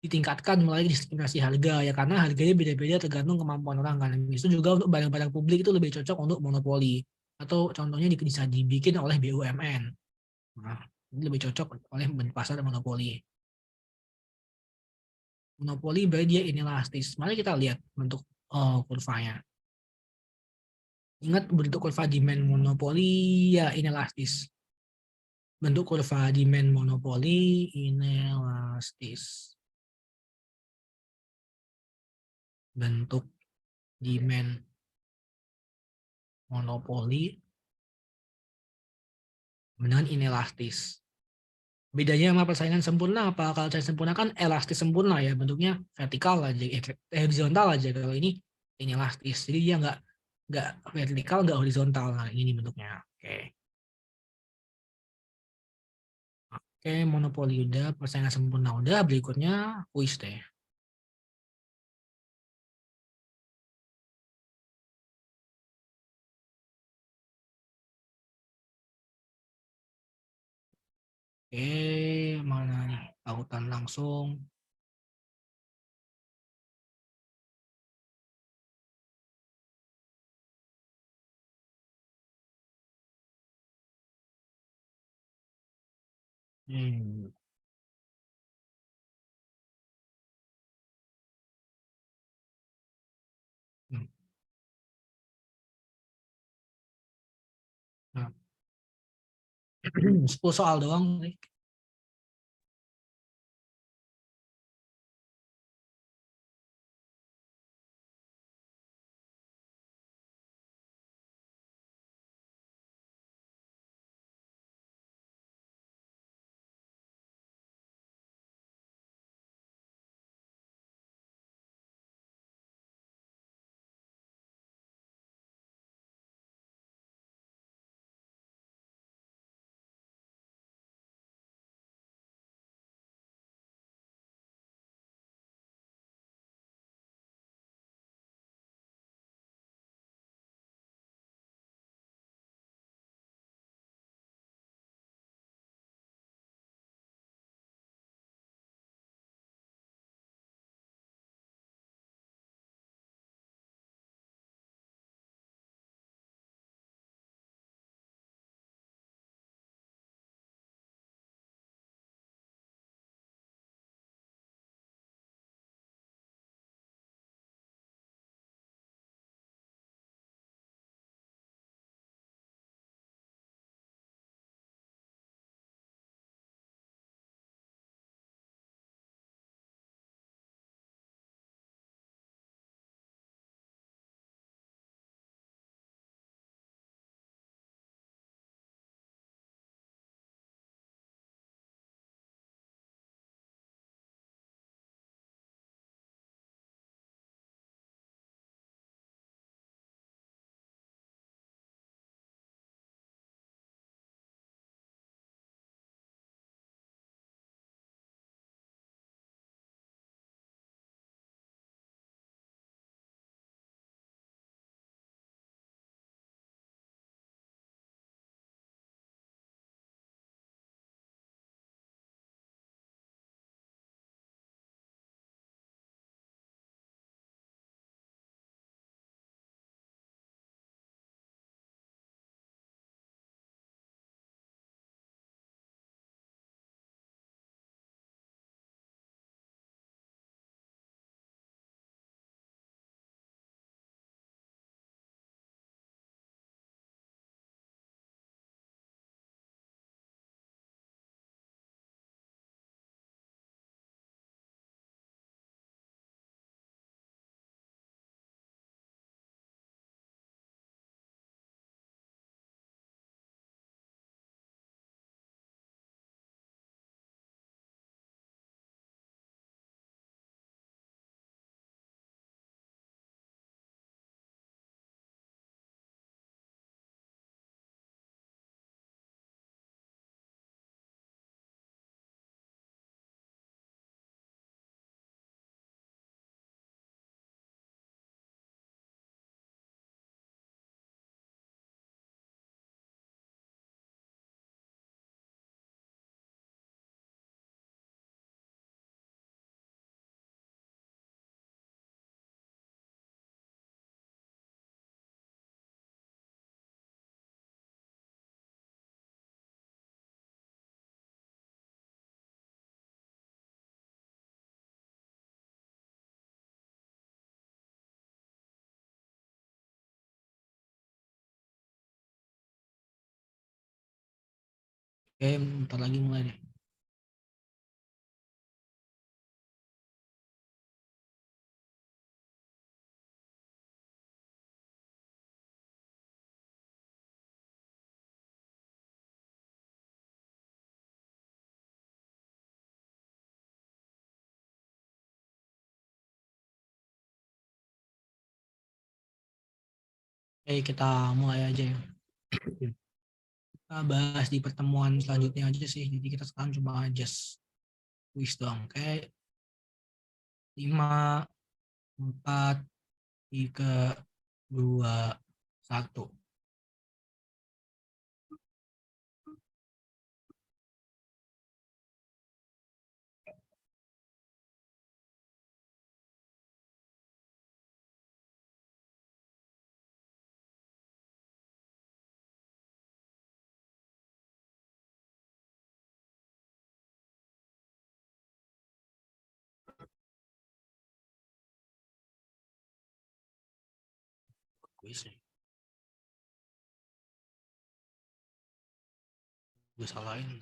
ditingkatkan melalui diskriminasi harga ya karena harganya beda-beda tergantung kemampuan orang kan. Habis itu juga untuk barang-barang publik itu lebih cocok untuk monopoli atau contohnya bisa dibikin oleh BUMN. Nah, ini lebih cocok oleh pasar monopoli. Monopoli berarti dia inelastis. Mari kita lihat bentuk kurvanya. Ingat bentuk kurva demand monopoli ya inelastis. Bentuk kurva demand monopoli inelastis. Bentuk demand monopoli dengan inelastis. Bedanya sama persaingan sempurna apa? Kalau persaingan sempurna kan elastis sempurna ya, bentuknya vertikal aja, horizontal aja. Kalau ini inelastis, jadi dia nggak vertikal, nggak horizontal. Nah, ini bentuknya. Oke. Oke, monopoli udah, persaingan sempurna udah, berikutnya kuis deh. Oke, mana nih? Tautan langsung. Hmm. Hmm. Nah, 10 soal doang nih. Oke, bentar lagi mulai deh. Oke, kita mulai aja ya. Kita bahas di pertemuan selanjutnya aja sih. Jadi kita sekarang cuma just quiz doang. Oke, 5, 4, 3, 2, 1. Quiz nih. Gue salahin.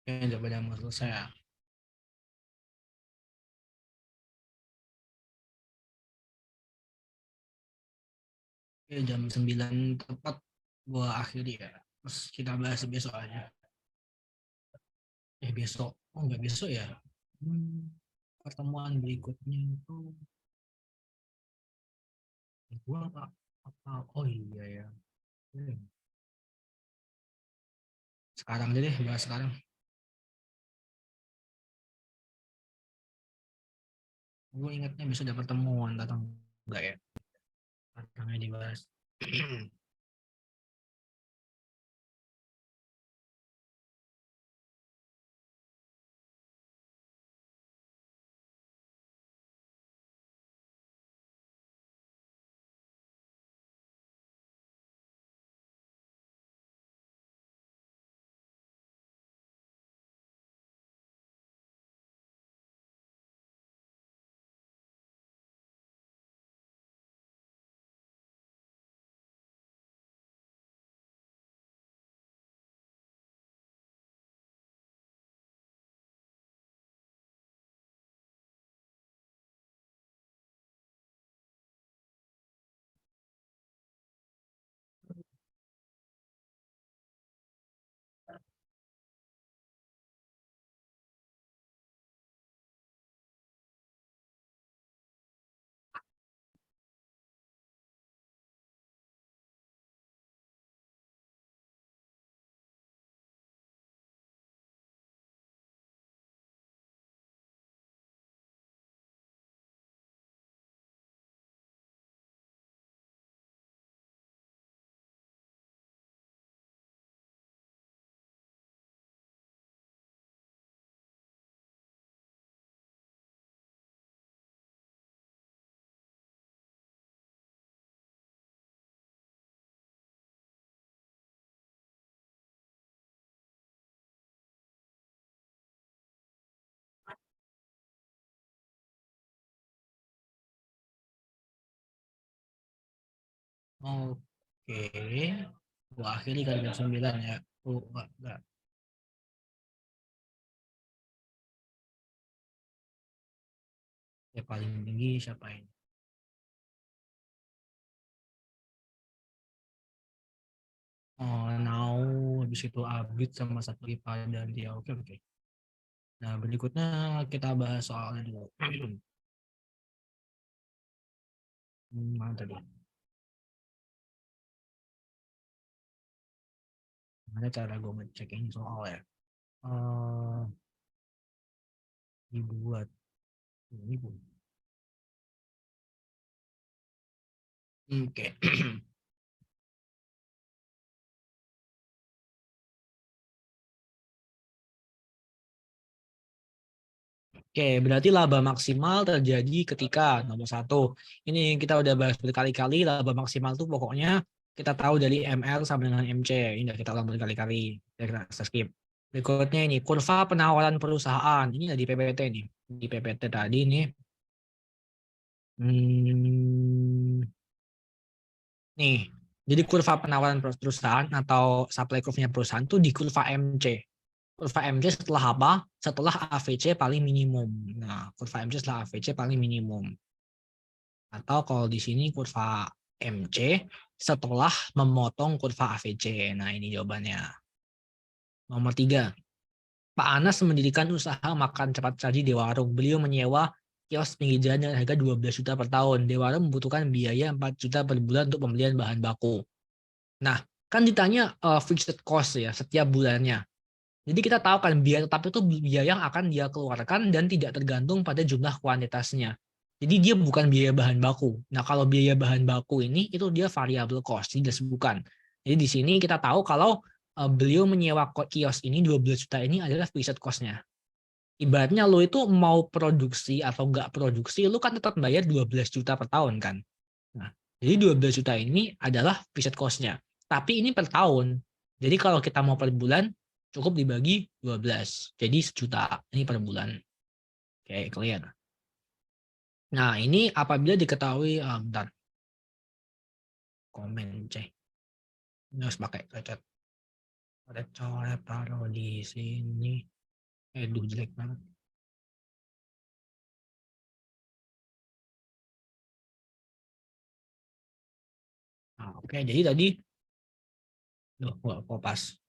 udah pada mau selesai ya. Oke, jam 9 tepat gua akhiri ya. Terus kita bahas besok aja. Besok. Oh, enggak besok ya. Hmm, pertemuan berikutnya itu gua oh iya ya. Hmm. Sekarang aja deh, bahas sekarang. Gue ingatnya bisa ada pertemuan, datang enggak ya? Datangnya dibahas. Oke, gua akhiri kali jam 9 ya. Oh, enggak. Ya paling tinggi siapa ini? Oh, Now, habis itu Abid sama satu lagi pada dia. Oke, oke. Nah, berikutnya kita bahas soalnya dulu. Mana tadi? Gimana cara gue ngecek ini soal ya? Eh, dibuat. Ini bu. Oke. Oke, berarti laba maksimal terjadi ketika nomor satu. Ini kita udah bahas berkali-kali, laba maksimal tuh pokoknya kita tahu dari MR sama dengan MC. Ini udah kita ulang berkali-kali. Ya, kita skip. Berikutnya ini, kurva penawaran perusahaan. Ini ada di PPT nih. Di PPT tadi nih. Hmm, nih, jadi kurva penawaran perusahaan atau supply curve-nya perusahaan tuh di kurva MC. Kurva MC setelah apa? Setelah AVC paling minimum. Nah, kurva MC setelah AVC paling minimum. Atau kalau di sini kurva MC setelah memotong kurva AVC. Nah, ini jawabannya. Nomor 3. Pak Anas mendirikan usaha makan cepat saji di warung. Beliau menyewa kios pinggir jalan dengan harga 12 juta per tahun. Di warung membutuhkan biaya 4 juta per bulan untuk pembelian bahan baku. Nah, kan ditanya fixed cost ya setiap bulannya. Jadi kita tahu kan biaya tetap itu biaya yang akan dia keluarkan dan tidak tergantung pada jumlah kuantitasnya. Jadi dia bukan biaya bahan baku. Nah, kalau biaya bahan baku ini itu dia variable cost, tidak bukan. Jadi di sini kita tahu kalau beliau menyewa kios ini 12 juta ini adalah fixed cost-nya. Ibaratnya lo itu mau produksi atau nggak produksi, lo kan tetap bayar 12 juta per tahun kan. Nah, jadi 12 juta ini adalah fixed cost-nya. Tapi ini per tahun. Jadi kalau kita mau per bulan, cukup dibagi 12. Jadi sejuta. Ini per bulan. Oke, clear. Nah, ini apabila diketahui, bentar, komen, cek. Ini harus pakai cacat. Ada coret taruh di sini. Aduh, jelek banget. Nah, oke, jadi tadi gua pas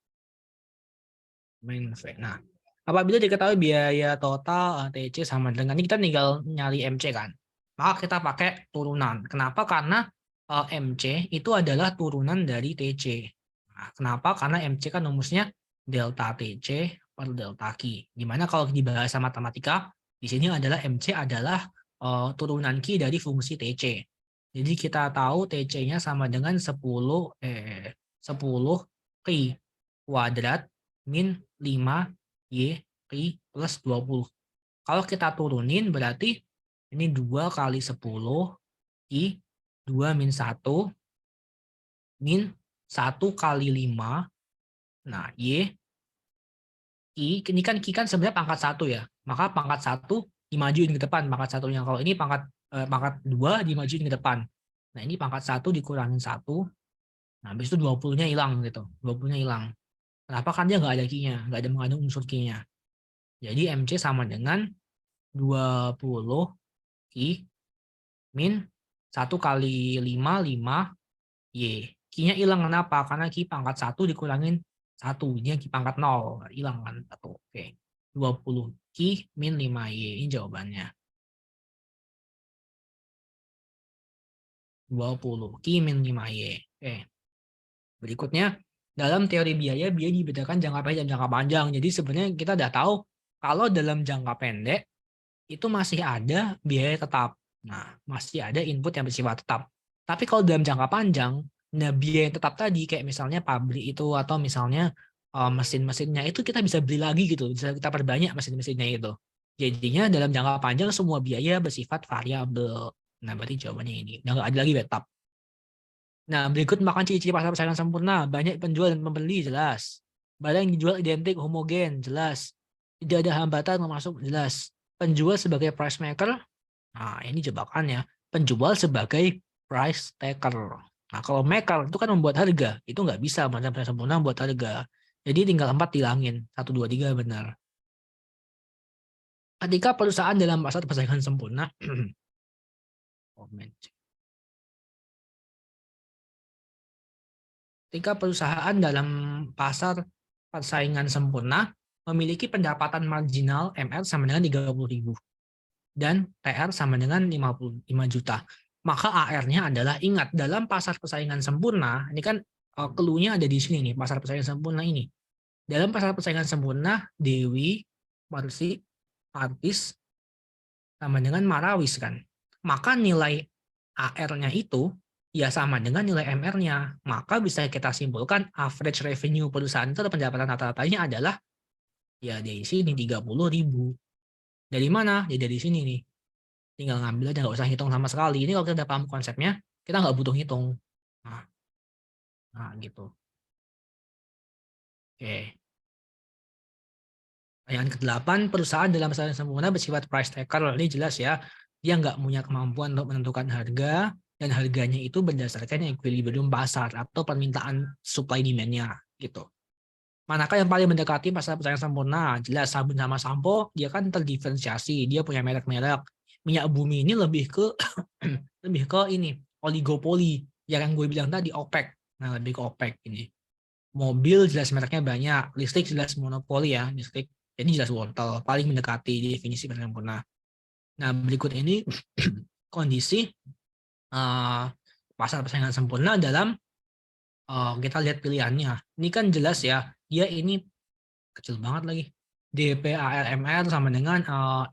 main V. Nah, apabila diketahui biaya total TC sama dengan ini, kita tinggal nyari MC kan. Maka kita pakai turunan. Kenapa? Karena MC itu adalah turunan dari TC. Nah, kenapa? Karena MC kan rumusnya delta TC per delta Q. Gimana kalau di bahasa matematika, di sini adalah MC adalah turunan Q dari fungsi TC. Jadi kita tahu TC-nya sama dengan 10 Q kuadrat min 5 Y Q plus 20. Kalau kita turunin berarti ini 2 kali 10 I 2 min 1 min 1 kali 5. Nah, Y ini kan Ki kan sebenarnya pangkat 1 ya. Maka pangkat 1 dimajuin ke depan pangkat satunya. Kalau ini pangkat 2 dimajuin ke depan. Nah, ini pangkat 1 dikurangin 1. Nah, habis itu 20-nya hilang gitu. 20-nya hilang. Kenapa? Kan dia nggak ada Q-nya, nggak ada mengandung unsur Q-nya. Jadi MC sama dengan 20 Q min 1 kali 5, 5 Y. Q-nya hilang kenapa? Karena Q pangkat 1 dikurangin 1. Ini Q pangkat 0. Hilang kan 1. Oke. 20 Q min 5 Y. Ini jawabannya. 20 Q min 5 Y. Oke. Berikutnya, dalam teori biaya dibedakan jangka pendek dan jangka panjang. Jadi sebenarnya kita udah tahu kalau dalam jangka pendek itu masih ada biaya tetap. Nah, masih ada input yang bersifat tetap. Tapi kalau dalam jangka panjang, nah biaya yang tetap tadi kayak misalnya pabrik itu atau misalnya mesin-mesinnya itu kita bisa beli lagi gitu, bisa kita perbanyak mesin-mesinnya itu. Jadinya dalam jangka panjang semua biaya bersifat variabel. Nah, berarti jawabannya ini. Udah nggak ada lagi betap. Nah, berikut makan ciri-ciri pasar persaingan sempurna. Banyak penjual dan pembeli, jelas. Barang yang dijual identik, homogen, jelas. Tidak ada hambatan termasuk, jelas. Penjual sebagai price maker, nah ini jebakannya. Penjual sebagai price taker. Nah, kalau maker itu kan membuat harga. Itu nggak bisa pasar persaingan sempurna membuat harga. Jadi tinggal 4 hilangin. 1, 2, 3 benar. Ketika perusahaan dalam pasar persaingan sempurna, comment. Ketika perusahaan dalam pasar persaingan sempurna memiliki pendapatan marginal MR sama dengan 30.000 dan TR sama dengan 55 juta. Maka AR-nya adalah, ingat, dalam pasar persaingan sempurna, ini kan clue-nya ada di sini nih, pasar persaingan sempurna ini. Dalam pasar persaingan sempurna, Dewi, Marsi, Artis, sama dengan Marawis kan. Maka nilai AR-nya itu ya sama dengan nilai MR-nya. Maka bisa kita simpulkan average revenue perusahaan itu, pendapatan rata-ratanya adalah ya dari sini 30.000. Dari mana? Ya dari sini nih. Tinggal ngambil aja, nggak usah hitung sama sekali. Ini kalau kita udah paham konsepnya, kita nggak butuh hitung. Nah, gitu. Oke. Yang ke-8, perusahaan dalam persaingan sempurna bersifat price taker. Ini jelas ya, dia nggak punya kemampuan untuk menentukan harga, dan harganya itu berdasarkan equilibrium pasar atau permintaan supply demand-nya gitu. Manakah yang paling mendekati pasar persaingan sempurna? Jelas sabun sama sampo, dia kan terdiferensiasi, dia punya merek-merek. Minyak bumi ini lebih ke lebih ke ini, oligopoli. Yang gue bilang tadi OPEC. Nah, lebih ke OPEC ini. Mobil jelas mereknya banyak, listrik jelas monopoli ya, listrik. Jadi jelas wortel, paling mendekati definisi pasar sempurna. Nah, berikut ini kondisi pasar persaingan sempurna dalam kita lihat pilihannya. Ini kan jelas ya, dia ini kecil banget lagi. DPARMR sama dengan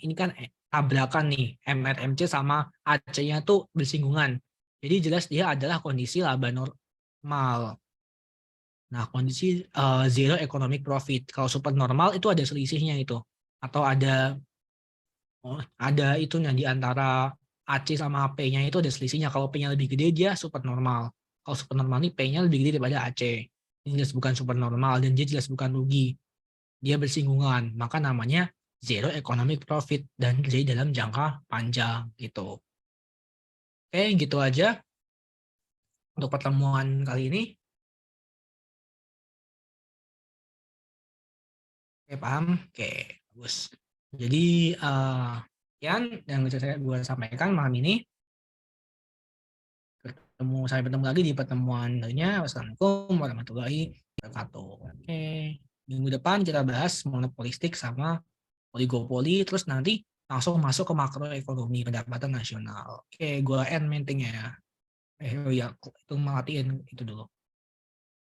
ini kan tabrakan nih, MRMC sama AC-nya tuh bersinggungan. Jadi jelas dia adalah kondisi laba normal. Nah, kondisi zero economic profit. Kalau super normal itu ada selisihnya itu. Atau ada itunya di antara AC sama P-nya itu ada selisihnya. Kalau P-nya lebih gede dia super normal. Kalau super normal ini P-nya lebih gede daripada AC. Ini jelas bukan super normal dan dia jelas bukan rugi. Dia bersinggungan. Maka namanya zero economic profit dan jadi dalam jangka panjang gitu. Oke, gitu aja untuk pertemuan kali ini. Oke, paham. Oke, bagus. Jadi, sekian yang bisa gue sampaikan malam ini. Sampai bertemu lagi di pertemuan lainnya. Wassalamualaikum warahmatullahi wabarakatuh. Oke, minggu depan kita bahas monopolistik sama oligopoli, terus nanti langsung masuk ke makroekonomi pendapatan nasional. Oke, gue end meetingnya ya. Oh iya, itu matiin itu dulu.